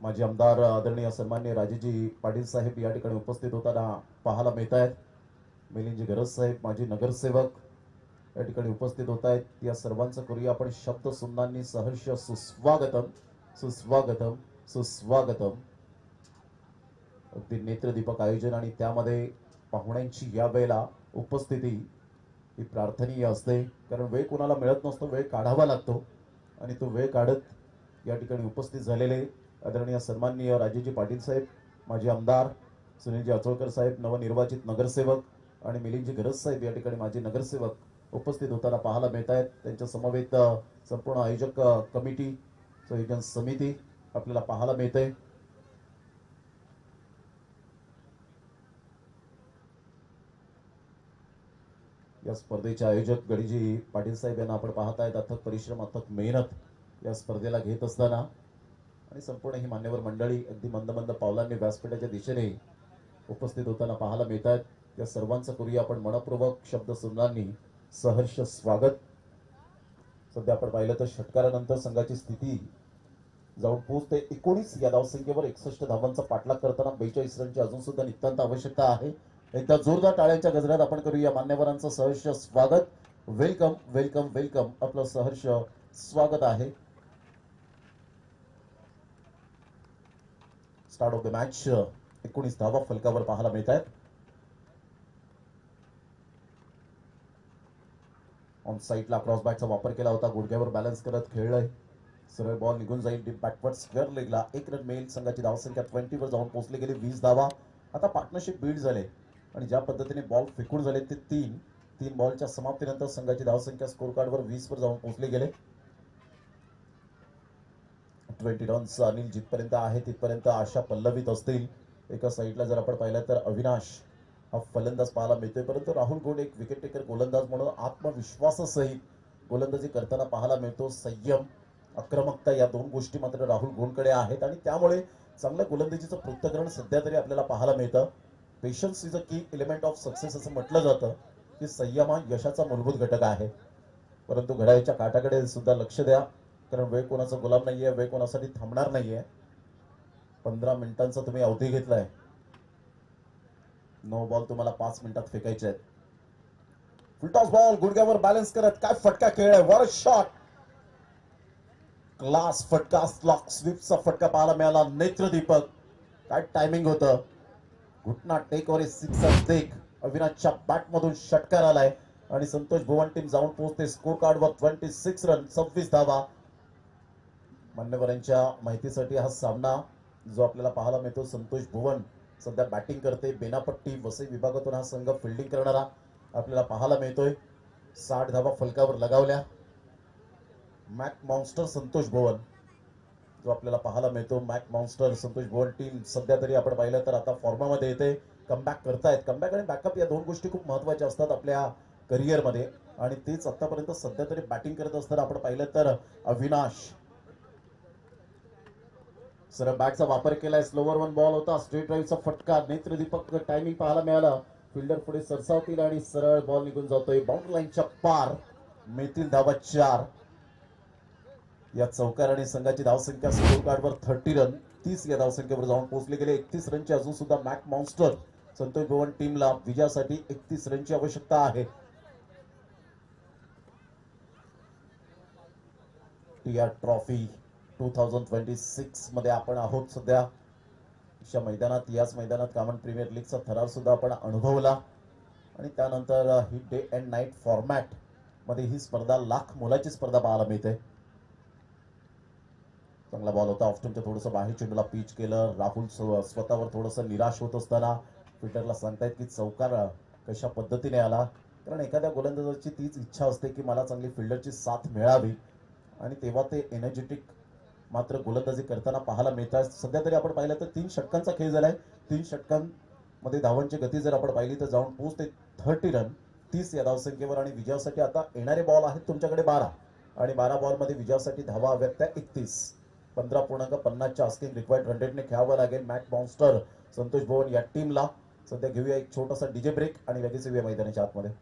माजी आमदार आदरणीय सन्मान्य राजेजी पाटील साहेब या ठिकाणी उपस्थित होताना पाहायला मिळत आहेत. मिलिंदजी गरज साहेब माजी नगरसेवक या ठिकाणी उपस्थित होत आहेत. या सर्वांचं करूया आपण शब्द सुंदांनी सहर्ष सुस्वागतम सुस्वागतम सुस्वागतम. अगदी नेत्रदीपक आयोजन आणि त्यामध्ये पाहुण्यांची या वेळेला उपस्थिती ही प्रार्थनीय असते. कारण वेळ कोणाला मिळत नसतो, वेळ काढावा लागतो आणि तो वेळ काढत या ठिकाणी उपस्थित झालेले आदरणीय सन्माननीय राजेजी पाटील साहेब माजी आमदार, सुनीलजी आचोळकर साहेब नवनिर्वाचित नगरसेवक आणि मिलिंदजी गरज साहेब या ठिकाणी माजी नगरसेवक उपस्थित होताना पाहायला मिळत आहेत. त्यांच्या समवेत संपूर्ण आयोजक कमिटी, संयोजन समिती आपल्याला पाहायला मिळते. या स्पर्धेचे आयोजक गडीजी पाटील साहेब यांना आपण पाहतायत. अथक परिश्रम अथक मेहनत या स्पर्धेला घेत असताना आणि संपूर्ण ही मान्यवर मंडळी अगदी मंद मंद पावलांनी व्यासपीठाच्या दिशेने उपस्थित होताना पाहायला मिळत आहेत. या सर्वांचं करूया आपण मनपूर्वक शब्द सुंदांनी सहर्ष स्वागत. सध्या आपण पाहिलं तर षटकारानंतर संघाची स्थिती जाऊन पोहोचते 19 या धावसंख्येवर. 61 धावांचा पाठलाग करताना 42 रनची अजून सुद्धा नितांत आवश्यकता आहे. एकदा जोरदार टाळ्यांच्या गजरात आपण करूया मान्यवरांचं सहर्ष स्वागत. Welcome welcome welcome. आपलं सहर्ष स्वागत आहे. Start of the match. 19 धावा फलकावर पाहायला मिळत आहेत. ऑन साईडला क्रॉस बॅटचा वापर केला होता. गुडघ्यावर बॅलन्स करत खेळलंय. सरळ बॉल निघून जाईल डीप बॅकवर्ड स्क्वेअर लेगला. 1 रन मिळेल. संघाची धावसंख्या 20 वर जाऊन पोहोचली गेली. 20 धावा. आता पार्टनरशिप बिल्ड झाले आणि ज्या पद्धतीने बॉल फेकून झाले ते 3 बॉलच्या समाप्तीनंतर संघाची धावसंख्या स्कोर कार्डवर 20 वर जाऊन पोहोचले गेले. 20 रन्स अनिल जिथपर्यंत आहे तिथपर्यंत आशा पल्लवित असतील. एका साईडला जर आपण पाहिलं तर अविनाश हा फलंदाज पाहायला मिळतोय, परंतु राहुल गोंड एक विकेट टेकर गोलंदाज म्हणून आत्मविश्वासासहित गोलंदाजी करताना पाहायला मिळतो. संयम, आक्रमकता या 2 गोष्टी मात्र राहुल गोंडकडे आहेत आणि त्यामुळे चांगल्या गोलंदाजीचं पृथक्करण सध्या तरी आपल्याला पाहायला मिळतं. पेशन्स इज अ की एलिमेंट ऑफ सक्सेस असं म्हटलं जातं की की संयम हा यशाचा मूलभूत घटक आहे, परंतु घड्याळीच्या काटाकडे सुद्धा लक्ष द्या, कारण वेळ कोणाचा गुलाम नाहीये, वेळ कोणासाठी थांबणार नाहीये. 15 मिनिटांचा तुम्ही अवधी घेतलाय. नो बॉल तुम्हाला 5 मिनिटात फेकायचे आहेत. फुलटॉस बॉल गुडघ्यावर बॅलन्स करत काय फटका खेळ आहे. वर शॉट, क्लास फटका, स्लॉक स्वीपचा फटका पाहायला मिळाला. नेत्रदीपक, काय टायमिंग होतं. घुटना टेकवर सिक्सर देख अविनाशच्या बॅट मधून षटकार आलाय आणि संतोष भुवन टीम जाऊन पोहोचते स्कोर कार्ड वर 26 रन 26 धावा. मान्यवरांच्या माहितीसाठी हा सामना जो आपल्याला पाहायला मिळतो, संतोष भुवन सध्या बॅटिंग करते. बेनापट्टी वसई विभागातून हा संघ फिल्डिंग करणारा आपल्याला पाहायला मिळतोय. 60 धावा फलकावर लगावल्या. मॅक मॉन्स्टर संतोष भुवन जो आपल्याला पाहायला मिळतो. Mac monster Santosh Bhuvan team सध्या तरी आपण पाहिलं तर आता फॉर्मामध्ये येते. कमबॅक करतायत. कमबॅक आणि बॅकअप या दोन गोष्टी खूप महत्वाच्या असतात आपल्या करिअरमध्ये आणि तेच आतापर्यंत सध्या तरी बॅटिंग करत असताना आपण पाहिलं तर अविनाश सरळ बॅटचा वापर केलाय. स्लोवर वन बॉल होता. स्ट्रेट ड्राईव्हचा फटका. नेत्रदीपक टायमिंग पाहायला मिळाला. फिल्डर पुढे सरसावतील आणि सरळ बॉल निघून जातोय बाउंड्री लाईनच्या पार. मिळतील धावा 4. या चौकाराने संघाची धावसंख्या स्कोर कार्डवर 30 रन 30 या धावसंख्येवर जाऊन पोहोचले गेले. 31 रनची अजून सुद्धा मॅक मॉन्स्टर संतोष भुवन टीमला विजयासाठी 31 रनची आवश्यकता आहे. टीआर ट्रॉफी 2026 मध्ये आपण आहोत सध्या. अशा मैदानात, याच मैदानात कॉमन प्रीमियर लीगचा थरार सुद्धा आपण अनुभवला आणि त्यानंतर ही डे अँड नाईट फॉर्मॅट मध्ये ही स्पर्धा लाख मोलाची स्पर्धा पाहायला मिळते. चांगला बॉल होता. ऑफस्टमच्या थोडंसं बाहेर चेंडूला पिच केलं. राहुल स्वतःवर थोडंसं निराश होत असताना फिल्डरला सांगतायत की चौकार कशा पद्धतीने आला, कारण एखाद्या गोलंदाजाची तीच इच्छा असते की मला चांगली फिल्डरची साथ मिळावी आणि तेव्हा ते एनर्जेटिक मात्र गोलंदाजी करताना पाहायला मिळतात. सध्या तरी आपण पाहिलं तर 3 षटकांचा खेळ झालाय. 3 षटकांमध्ये धावांची गती जर आपण पाहिली तर जाऊन पोहोचते 30 रन 30 या धावसंख्येवर आणि विजयासाठी आता येणारे बॉल आहेत तुमच्याकडे 12 आणि 12 बॉलमध्ये विजयासाठी धावा हव्यात त्या 31. 15.50च्या आस्किंग रिक्वायर्ड रन रेटने खेळावं लागेल मॅक मॉन्स्टर संतोष भुवन या टीमला. सध्या घेऊया एक छोटासा डीजे ब्रेक आणि लगेच येऊया मैदानाच्या आतमध्ये.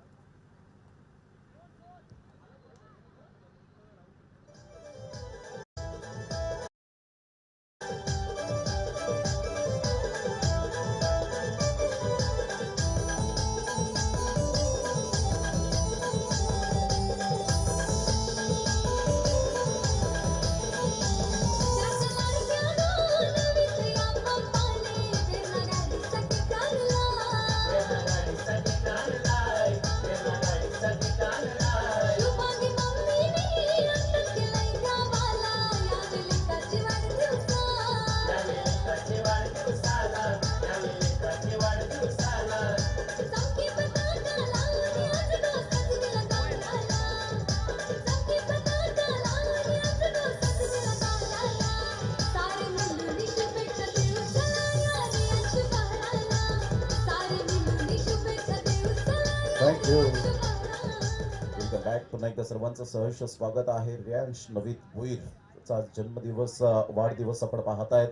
पुन्हा एकदा सर्वांचं सहर्ष स्वागत आहे. रियांश नवीद भोईरचा जन्मदिवस वाढदिवस आपण पाहतायत.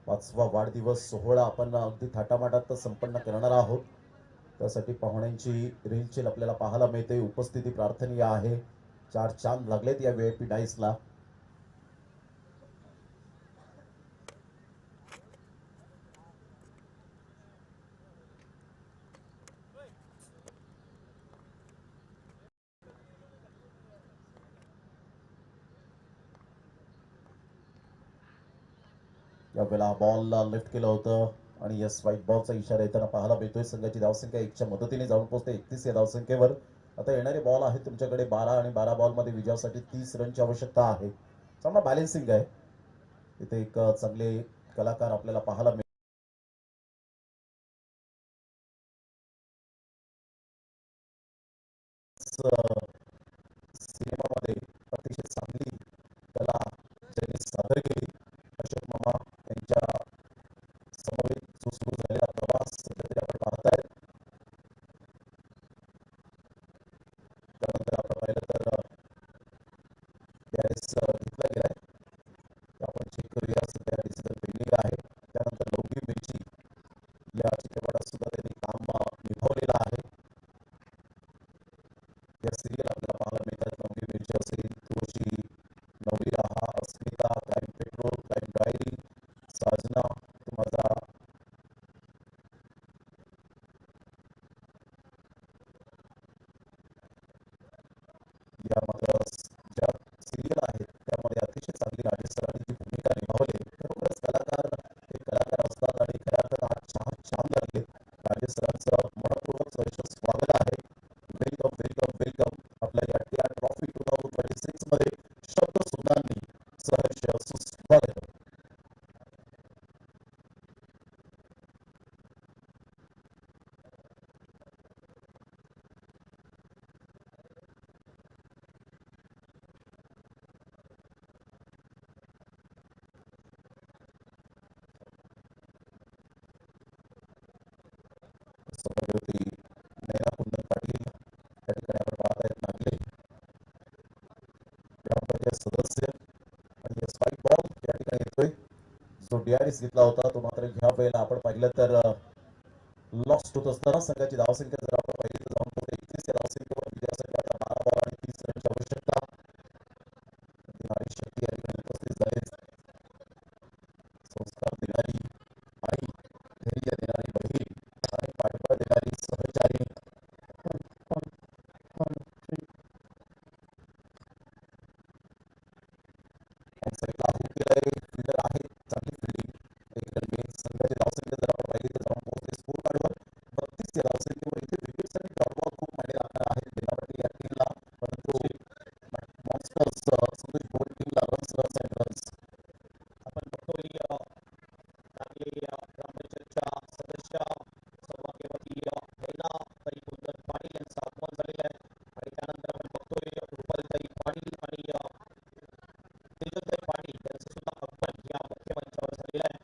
5वा वाढदिवस सोहळा आपण अगदी थाटामाटात संपन्न करणार आहोत. त्यासाठी पाहुण्यांची रेलचेल आपल्याला पाहायला मिळते. उपस्थिती प्रार्थनीय आहे. 4 चांद लागलेत या VIP डाईसला. यावेळेला बॉल लिफ्ट केलं होतं आणि यस व्हाईट बॉलचा इशारा येताना पाहायला मिळतोय. संघाची धावसंख्या 1च्या मदतीने जाऊन पोहोचते 31 या धावसंख्येवर. आता येणारे बॉल आहेत तुमच्याकडे 12 आणि 12 बॉलमध्ये विजयासाठी 30 रनची आवश्यकता आहे. चांगला बॅलेन्सिंग आहे. इथे एक चांगले कलाकार आपल्याला पाहायला मिळतात. सिनेमामध्ये अतिशय चांगली कला ज्यांनी सादर केली अशोक मामा यांच्या समवेत जो सुरू झालेला प्रवास सध्या तरी आपण पाहताय. त्यानंतर आपण पाहिलं तर गॅरेज घेतला गेलाय. आपण चेक करूया. सध्या डिजिटल बिल्डिंग आहे. त्यानंतर लवकी मिरची या चित्रपटात सुद्धा त्यांनी काम निभावलेलं आहे. नवरी रहा, अस्मिता, क्राईम पेट्रोल, क्राईम डायरी, साजना, तुम्हारा यामध्ये ज्या सिरियल आहेत त्यामध्ये अतिशय चांगली राजेश सरांनी जी भूमिका निभावली खरोखरच कलाकार हे कलाकार असतात आणि खऱ्या अर्थात आज छान लागले. राजेश सरांचं मनपूर्वक सहर्ष स्वागत आहे. Welcome welcome welcome. आपल्या या टीआर ट्रॉफी 2026 मध्ये शब्द सुनांनी सहर्ष सुस्वागत. सभापती नैना कुंदन पाटील त्या ठिकाणी आपण पाहत आहेत नागले ग्रामपंचायत सदस्य आणि स्पाइक बॉल या ठिकाणी येतोय. जो डीआरएस घेतला होता तो मात्र ह्या वेळेला आपण पाहिलं तर लॉस्ट होत असताना संघाची धावसंख्या जर आपण पाहिली तर जाऊन 31 या धावसंख्येवर विजयासाठी आता 12 बॉल आणि 30 रनची आवश्यकता. नारी शक्ती या ठिकाणी उपस्थित झाले. संस्कार देणारी आई, धैर्य देणारी बहीण आणि पाठबळ देणारी सहचारी. फिल्डर आहे, चांगली फिल्डिंग. एक रन गेन. संघाची धावसंख्या जर आपण पाहिली तर जाऊन पोहोचते स्कोर कार्डवर 32 या धावसंख्येवर. इथे विकेट्स आणि ड्रॉप बॉल खूप मायने राखणार आहेत बेलापट्टी या टीमला, परंतु मॉन्स्टर्स संदेश बोर्ड टीमला रन्स अँड रन्स. आपण बघतोय नागले ग्रामपंचायतच्या सदस्य सौभाग्यवती नैना ताई कुंदन पाटील यांचं आगमन झालेलं आहे आणि त्यानंतर आपण बघतोय रुपालीताई पाटील आणि तेजलताई पाटील यांचं सुद्धा आगमन या मुख्य मंचावर झालेलं आहे.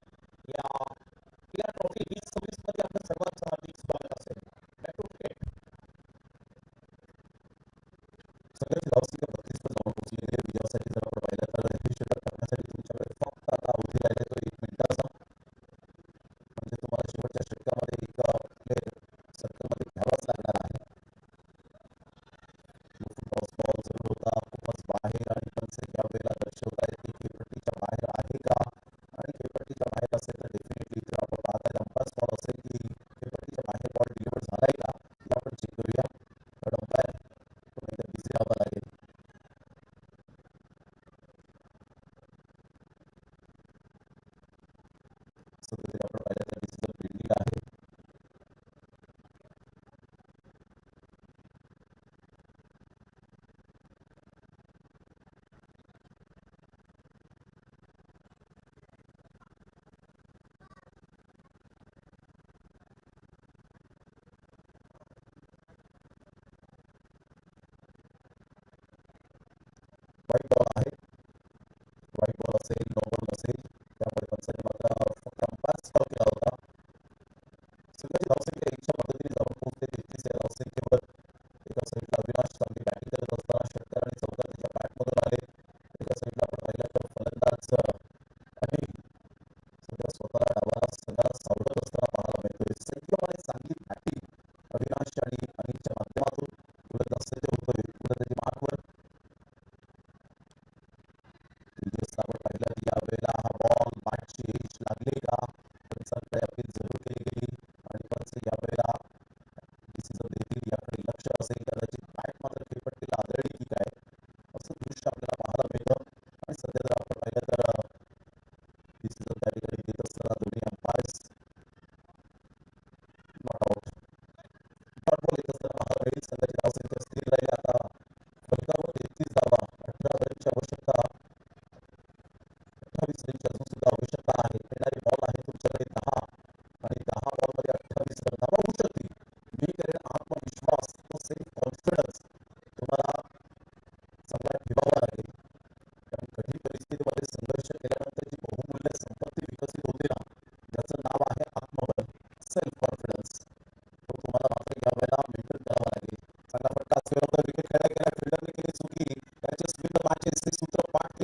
या टीआर ट्रॉफी 2026 मध्ये आपलं सर्वांचं हार्दिक स्वागत असेल. Back to cricket. संघाची धावसंख्या 32 वर जाऊन पोहोचलेली आहे. विजयासाठी जर आपण पाहिलं तर हे षटक टाकण्यासाठी तुमच्याकडे फक्त आता अवधी राहिले तो 1 मिनिटाचा. म्हणजे तुम्हाला शेवटच्या षटकामध्ये एक प्लेअर सर्कलमध्ये घ्यावाच लागणार आहे. बॉल जरूर होता, खूपच बाहेर आणि पंच या वेळेला दर्शवत आहेत की खेळपट्टीच्या बाहेर आहे का, आणि खेळपट्टीच्या बाहेर असेल तर डेफिनेटली जर आपण पाहताय अंपायर बॉल असेल की खेळपट्टीच्या बाहेर बॉल डिलिव्हर झालाय का हे आपण चेक करूया. पण अंपायर तुम्ही तर बिझी राहावं लागेल. सध्या आपण पाहिलं तर डिसिजन पेंडिंग आहे. व्हाईट बॉल आहे. व्हाईट बॉल असेल, नो बॉल नसेल, त्यामुळे पंचांनी मात्र फक्त अंपायर फॉल केला होता. संघाची धावसंख्या 1च्या मदतीने जाऊन पोहोचते 33 या धावसंख्येवर. एका साईडला अविनाश चांगली बॅटिंग करत असताना षटकार आणि चौकार त्याच्या बॅटमधून आले. एका साईडला आपण पाहिलं तर फलंदाज अनिल सध्या स्वतःला डावाला संघाला सावरत असताना पाहायला मिळतोय. संयमाने चांगली बॅटिंग अविनाश आणि अनिलच्या माध्यमातून गोलंदाज सज्ज होतोय गोलंदाजी मार्कवर. आपण पाहिलं की यावेळेला हा बॉल मॅचची एज लागले का, पंचांकडे अपील जरूर केली गेली आणि पंच यावेळेला डिसिजन देतील याकडे लक्ष असेल. कदाचित बॅट मात्र खेळपट्टीला आदळली की काय असं दृश्य आपल्याला पाहायला मिळतं. आणि सध्या जर आपण पाहिलं तर डिसिजन त्या ठिकाणी देत असताना दोन्ही umpires not out dot ball येत असताना पाहायला मिळेल. संघाची धावसंख्या स्थिर राहील आता फलकावर 33 धावा, 18 रनची आवश्यकता. 28 रनची अजून सुद्धा आवश्यकता आहे. येणारी बॉल आहे तुमच्याकडे 10 आणि 10 बॉल मध्ये 28 रन धावा होऊ शकतील. मी करेन आत्मविश्वास, तो सेल्फ कॉन्फिडन्स तुम्हाला चांगला ठेवावा लागेल. कारण कठीण परिस्थितीमध्ये संघर्ष केल्यानंतर जी बहुमूल्य संपत्ती विकसित होते ना, ज्याचं नाव आहे आत्मबल, सेल्फ कॉन्फिडन्स, तो तुम्हाला मात्र यावेळेला मेंटेन करावा लागेल. चांगला फटका विकेट खेळला गेला. फिल्डरने केली चुकी. त्याचे स्पिन मॅचेस हे सूत्र पाठ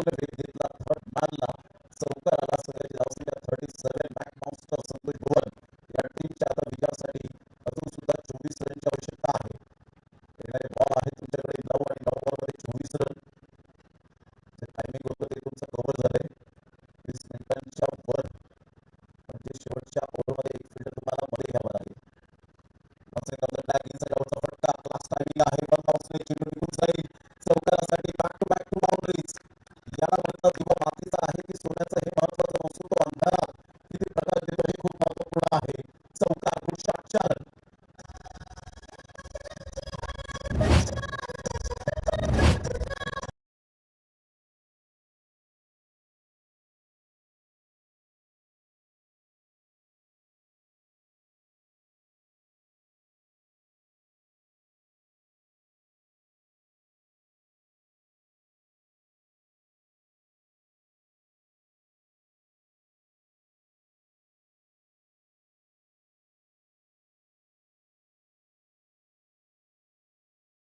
चांगला वेग घेतला, थर्ड मारला, चौकार आला. सगळ्याची धावसंख्या 37. मॅक मॉन्स्टर संतोष भुवन या टीमच्या आता विजयासाठी अजून सुद्धा 24 रनची आवश्यकता आहे. येणारे बॉल आहे तुमच्याकडे 9 आणि 9 बॉलमध्ये 24 रन. जे टायमिंग होतं ते तुमचं कव्हर झालंय. 20 मिनिटांच्या वर म्हणजे शेवटच्या ओव्हरमध्ये एक फील्ड तुम्हाला मध्ये घ्यावा लागेल. फटका क्लास टायमिंग आहे. वन बाउन्सने चेंडू निघून जाईल चौकारासाठी. बॅक टू बाउंड्रीज याला म्हणतात किंवा मातीचा आहे की सोन्याचं हे महत्वाचं नसून तो अंधारात किती प्रकाश देतो हे खूप महत्वपूर्ण आहे. चौकार गुड शॉट 4 रन.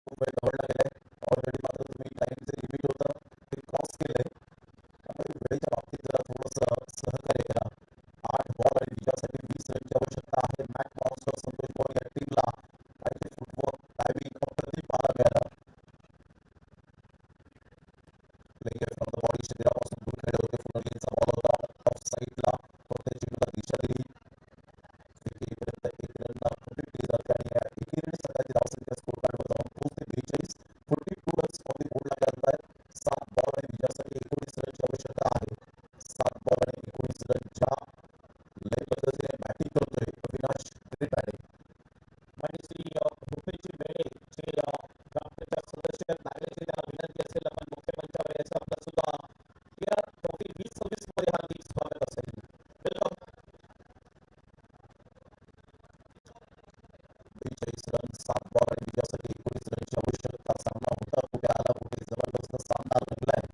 खूप वेळ दवडला गेलाय. ऑलरेडी मात्र तुम्ही टाइमचे लिमिट होतं ते क्रॉस केलंय. त्यामुळे वेळेच्या बाबतीत जरा थोडंसं सहकार्य करा. 8 बॉल आणि विजयासाठी 20 रनची आवश्यकता आहे. मॅक मॉन्स्टर संतोष भुवन या टीमला पाहिजे फुटवर्क टायमिंग अप्रतिम पाहायला मिळालं. प्लेइंग फ्रॉम द बॉडी शरीरापासून दूर खेळले होते. फुलरलीचा बॉल होता ऑफ साईडला, पण त्या चेंडूला दिशा दिली. विकेटपर्यंत एक रन कंप्लीटली जाते आणि एकेरीने सगळ्याची धावसंख्या स्कोर कार्डवर जाऊन पोहोचते 43. 42 रन्स ऑन द बोर्डला करत आहेत. 7 बॉल आणि विजयासाठी 19 रनची आवश्यकता आहे. 7 बॉल आणि 19 रनच्या लय पद्धतीने बॅटिंग करतोय अविनाश त्रिपाठी. माहिती रुपेशजी बेळे जे ग्रामपंचायत सदस्य नागरिक त्यांना विनंती असेल आपण मुख्य मंचावर यायचं. आपलं सुद्धा या ट्रॉफी 2026 मध्ये हार्दिक स्वागत असेल. वेलकम. 42 रन 7 बॉल आणि विजयासाठी 19 रनची आवश्यकता. सामना होता कुठे आला कुठे जबरदस्त सामना रंगलाय.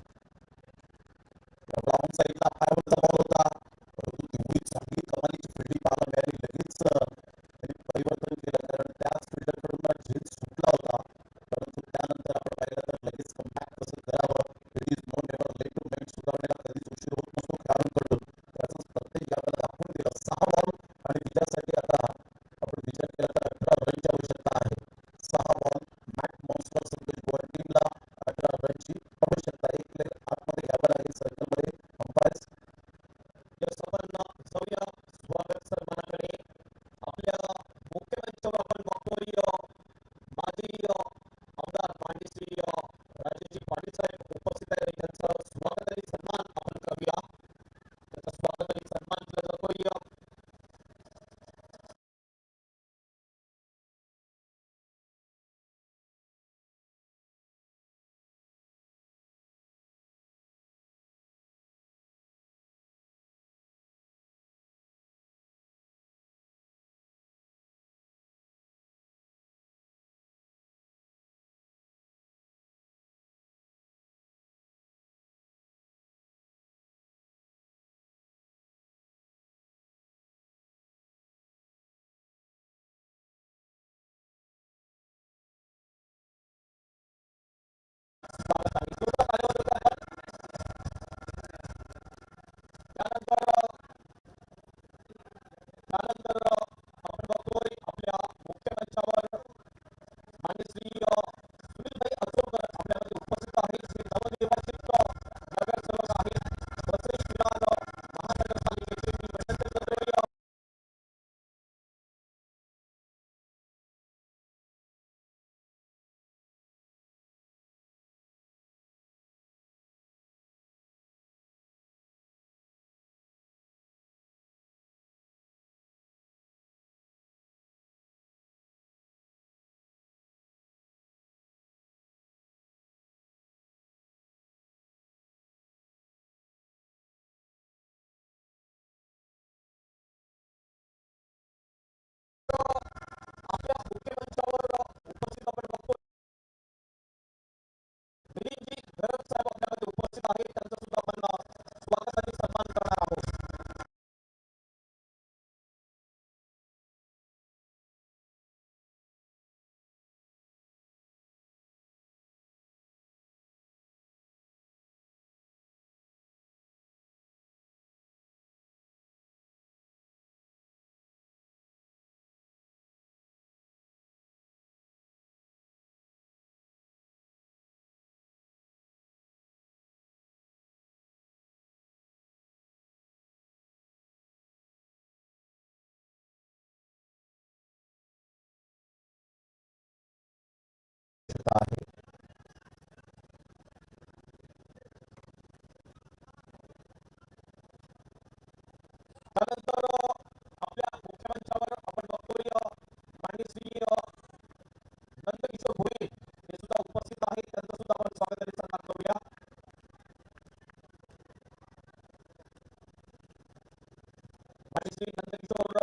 डाऊन साईडला पायावरचा बॉल होता, परंतु तेवढी चांगली कमालीची फिल्डिंग पाहायला मिळाली. लगेच त्यांनी परिवर्तन केलं कारण त्याच फिल्डरकडून झेल सुटला होता. परंतु त्यानंतर आपण पाहिलं तर लगेच कमबॅक कसं करावं. It is no never late to make. सुधारणेला कधीच उशीर होत नसतो खेळाडूंकडून. त्याचं प्रत्येक आपल्याला दाखवून दिलं. 6 बॉल आणि विजयासाठी आता आपण विचार केला तर 18 रनची आवश्यकता आहे. 6 ball Mac monster Santosh Bhuvan टीमला 18 रनची आवश्यकता. एक प्लेयर आतमध्ये घ्यावा लागेल सर्कलमध्ये. अंपायर्स यस आपण जाऊया स्वागत सन्मानाकडे. आपल्या मुख्य मंचावर आपण बघतोय माजी आमदार माननीय श्री राजेशजी पाटील साहेब उपस्थित आहेत. त्यांचं स्वागत आणि सन्मान आपण करूया. त्याचं स्वागत आणि सन्मान केला जातोय. आवश्यकता आहे. त्यानंतर आपल्या मुख्यमंचावर आपण बघतोय माननीय श्री नंदकिशोर भोईर हे सुद्धा उपस्थित आहेत. त्यांचं सुद्धा आपण स्वागताने सन्मान करूया. माननीय श्री नंदकिशोर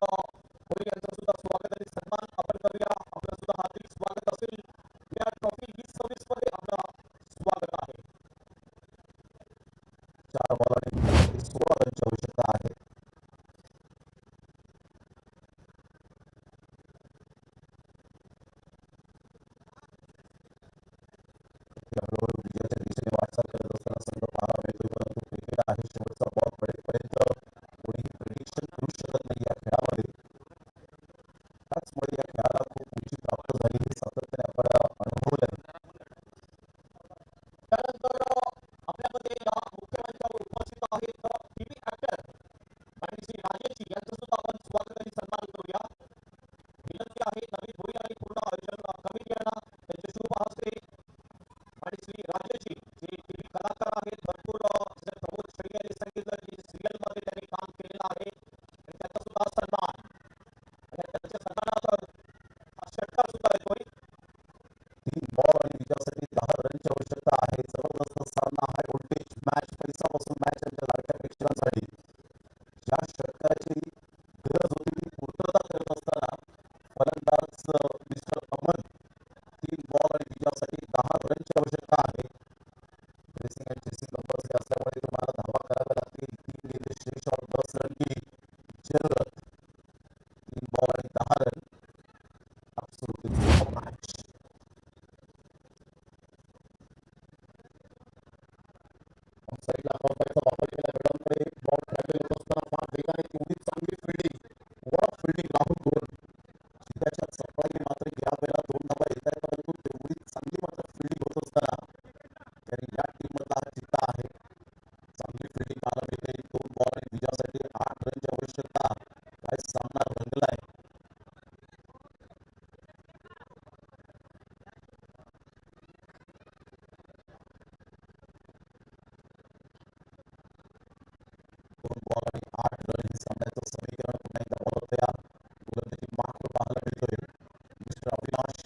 भोईर यांचं सुद्धा स्वागताने सन्मान आपण करूया. आपलं सुद्धा हार्दिक स्वागत असेल. या ट्रॉफी 2026 मध्ये आपलं स्वागत आहे. 4 बॉल आणि 16 रनची आवश्यकता आहे. हळूहळू विजयाच्या दिशेने वाटचाल करत असताना संघ पाहायला मिळतोय, परंतु क्रिकेट आहे. शेवटचा बॉल पडेपर्यंत कोणीही प्रिडिक्शन करू शकत नाही या खेळामध्ये. त्याचमुळे या खेळाला खूप उंची प्राप्त झाली हे सातत्याने आपण अनुभवलंय. त्यानंतर आपल्यामध्ये या मुख्यमंचावर उपस्थित आहेत टीव्ही ऍक्टर माननीय श्री राजेशजी यांचं सुद्धा आपण स्वागताने सन्मान करूया. विनंती आहे नवीन भोईर आणि पूर्ण आयोजन कमिटी यांना त्यांच्या शुभ हस्ते माननीय श्री राजेशजी जे टीव्ही कलाकार आहेत, भरपूर जसे प्रमोद शेळके यांनी सांगितलं की सिरियल मध्ये त्यांनी काम केलेलं आहे आणि त्याचा सुद्धा सन्मान आणि त्यांच्या सन्मानार्थ हा षटकार सुद्धा येतोय. 3 बॉल आणि विजयासाठी 10 रनची आवश्यकता आहे. जबरदस्त सामना, हाय व्होल्टेज मॅच, पैसापासून मॅच आमच्या लाडक्या प्रेक्षकांसाठी. ज्या षटकाची गरज होती ती पूर्तता करत असताना फलंदाज मिस्टर अमन 3 बॉल आणि विजयासाठी 10 रनची आवश्यकता आहे. ड्रेसिंग अँड चेसिंग कंपल्सरी असल्यामुळे तुम्हाला धावा कराव्या लागतील. 3 गेले शेष और 10 रन की जरूरत. 3 बॉल आणि 10 रन. absolutely match. साईडला कॉर्नरचा वापर केला. वेळांकडे बॉल ट्रॅव्हल होत असताना फार वेगाने तेवढी चांगली फिल्डिंग, वॉट फिल्डिंग राहुल गोल. त्याच्या सप्लायने मात्र या वेळेला 2 धावा येत आहेत, परंतु तेवढी चांगली मात्र फिल्डिंग होत असताना त्यांनी या टीम मधला हा चित्ता आहे. चांगली फिल्डिंग पाहायला मिळते. 2 बॉल आणि विजयासाठी 8 रनची आवश्यकता. काय सामना रंगलाय. बॉल आणि 8 रन हे सामन्याचं समीकरण पुन्हा एकदा बॉल तयार. गोलंदाजी मार्कवर पाहायला मिळतोय. मिस्टर अविनाश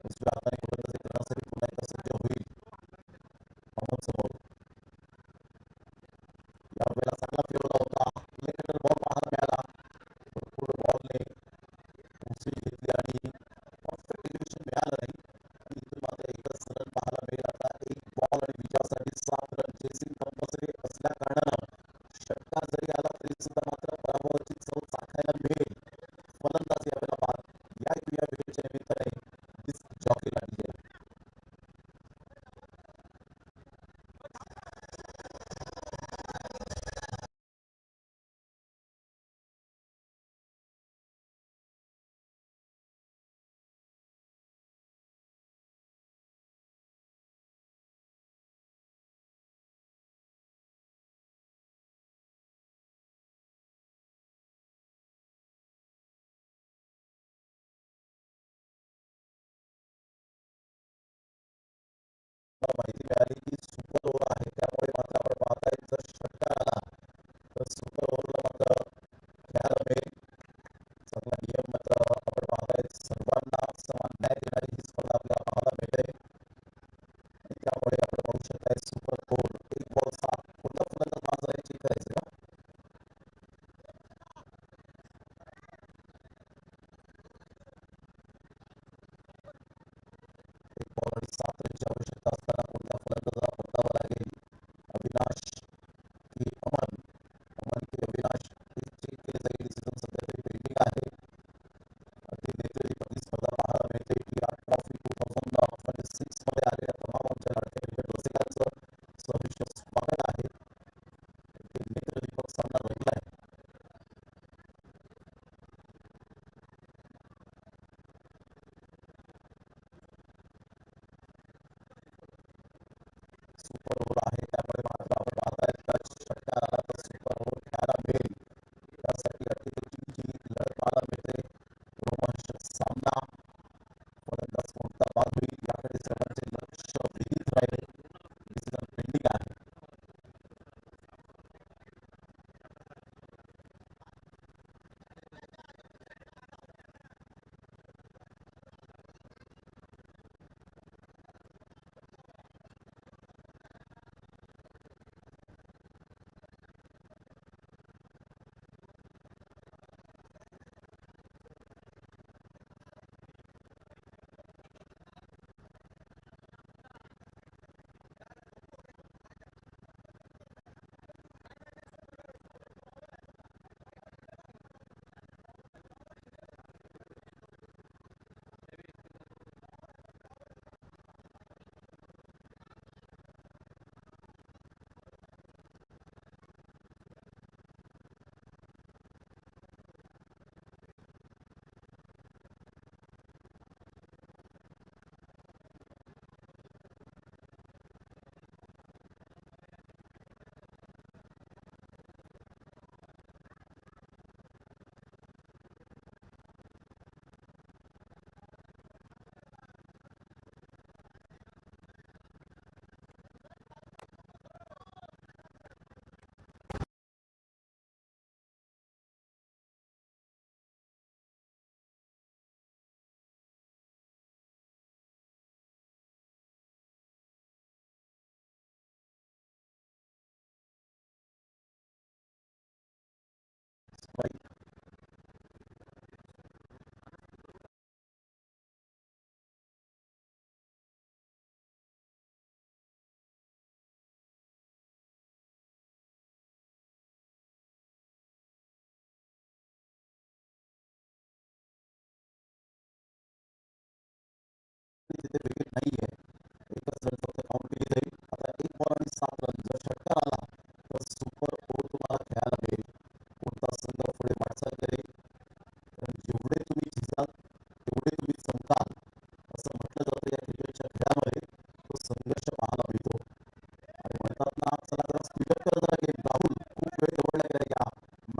उजव्या हाताने गोलंदाजी करण्यासाठी पुन्हा एकदा सज्ज होईल. अमोल समोर या वेळेला चांगला फिरवला होता. लेफ्ट बॉल पाहायला मिळाला. भरपूर बॉलने उचल घेतली आणि परफेक्ट एक्झिक्युशन मिळालं नाही. आणि इथून मात्र एकच रन पाहायला मिळेल. आता 1 बॉल आणि विजयासाठी 7 रन. चेसिंग कंपल्सरी असल्या कारणानं षटकार जरी आला तरी सुद्धा मात्र पराभवाची चव चाखायला मिळेल. फलंदाज यावेळेला बाद. या विकेटच्या निमित्ताने डिस्क जॉकीला डीजे. माहिती मिळाली की सुपर ओव्हर आहे, त्यामुळे मात्र आपण पाहताय जर षटकार आला तर सुपर ओव्हरला मात्र खेळायला मिळेल. चांगला नियम मात्र आपण पाहताय. सर्वांना समान न्याय देणारी ही स्पर्धा आपल्याला पाहायला मिळते आणि त्यामुळे आपण पाहू शकताय सुपर ओव्हर. 1 बॉल 7. कोणता फलंदाज माझा आहे चेक करायचं का? एक बॉल आणि 7 रनची आवश्यकता असताना कोणत्या फलंदाजाला परतावा लागेल? अविनाश की अमन? अमन की अविनाश हे चेक केले जाईल. डिसिजन सध्या तरी पेंडिंग आहे. अगदी नेत्रदीपक ही स्पर्धा पाहायला मिळते. या ट्रॉफी 2026 मध्ये आलेल्या तमाम आमच्या लाडक्या क्रिकेट रसिकांचं सहर्ष स्वागत आहे. नेत्रदीपक सामना रंगलाय. सुपर ओव्हर आहे, त्यामुळे मात्र आपण पाहताय टच षटकार आला तर सुपर ओव्हर खेळायला मिळेल. त्यासाठी अटीतटीची लढत पाहायला मिळते. रोमांचक सामना. फलंदाज कोणता बाद होईल याकडे कारवाई तिथे विकेट नाहीये एकच रन फक्त काउंट केली जाईल आता 1 बॉल आणि 7 रन जर षटकार आला तर सुपर ओव्हर तुम्हाला खेळायला मिळेल कोणता संघ पुढे वाटचाल करेल कारण जेवढे तुम्ही झिजाल तेवढे तुम्ही चमकाल असं म्हटलं जातं या क्रिकेटच्या खेळामध्ये तो संघर्ष पाहायला मिळतो आणि म्हणतात ना चला जरा स्पीडअप कर जरा गेम राहुल खूप वेळ जवळ गेला या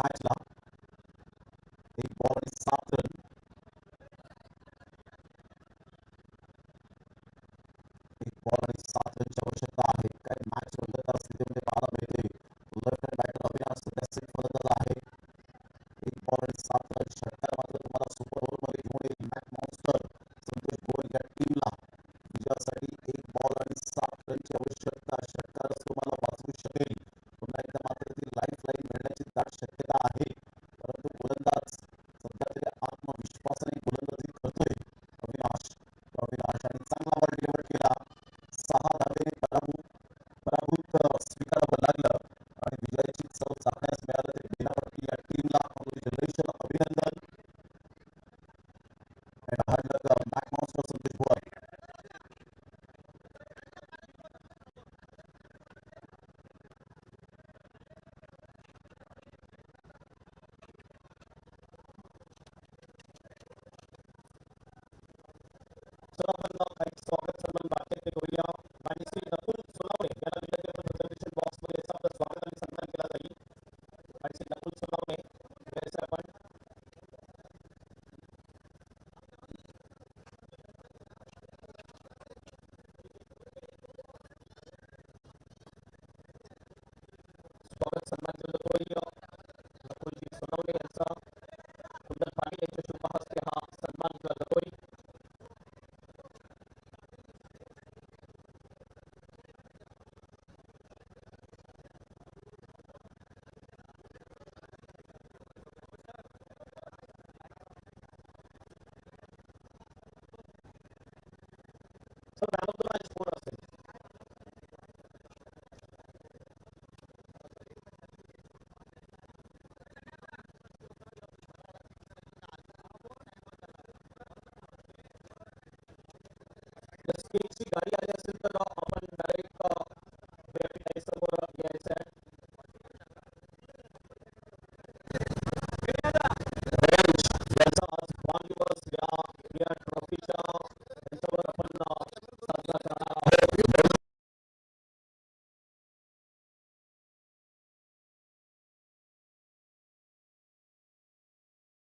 मॅचला 1 बॉल आणि 7 रन बॉल आणि 7 रनची आवश्यकता आहे काय मॅच रंगतदार स्थितीमध्ये पाहायला मिळते लेफ्ट हँड बॅटर अविनाश सध्या सेट फलंदाज आहे 1 बॉल आणि 7 रन षटकार मात्र तुम्हाला सुपर ओव्हरमध्ये घेऊन येईल मॅक मॉन्स्टर संतोष भोर या टीमला विजयासाठी 1 बॉल आणि 7 रनची आवश्यकता षटकारच तुम्हाला वाचवू शकेल पुन्हा एकदा मात्र ती लाईफ लाईन मिळण्याची दाट शक्यता आहे परंतु गोलंदाज सध्या तरी आत्मविश्वासाने गोलंदाजी करतोय अविनाश आणि चांगला बॉल डिलिव्हर केला 6 धावेने पराभूत स्वीकारावं लागलं आणि विजयाची चव चाखण्यास मिळालं ते बिनापट्टी या टीमला कॉंग्रॅच्युलेशन अभिनंदन and hard luck back monster Santosh Bhor चला आपण काही स्वागत सन्मान वाक्य करूया आणि श्री नकुल सोलावणे याला विनंती आपण रिझर्वेशन बॉक्स मध्ये आपलं स्वागत आणि सन्मान केला जाईल आणि श्री नकुल सोलावणे वेळेस आपण स्वागत सन्मान केला जातोय नकुलजी सोलावणे यांचा कुंदन पाटील यांच्या शुभ हस्ते हा सन्मान केला जातोय sir man of the match कोण असेल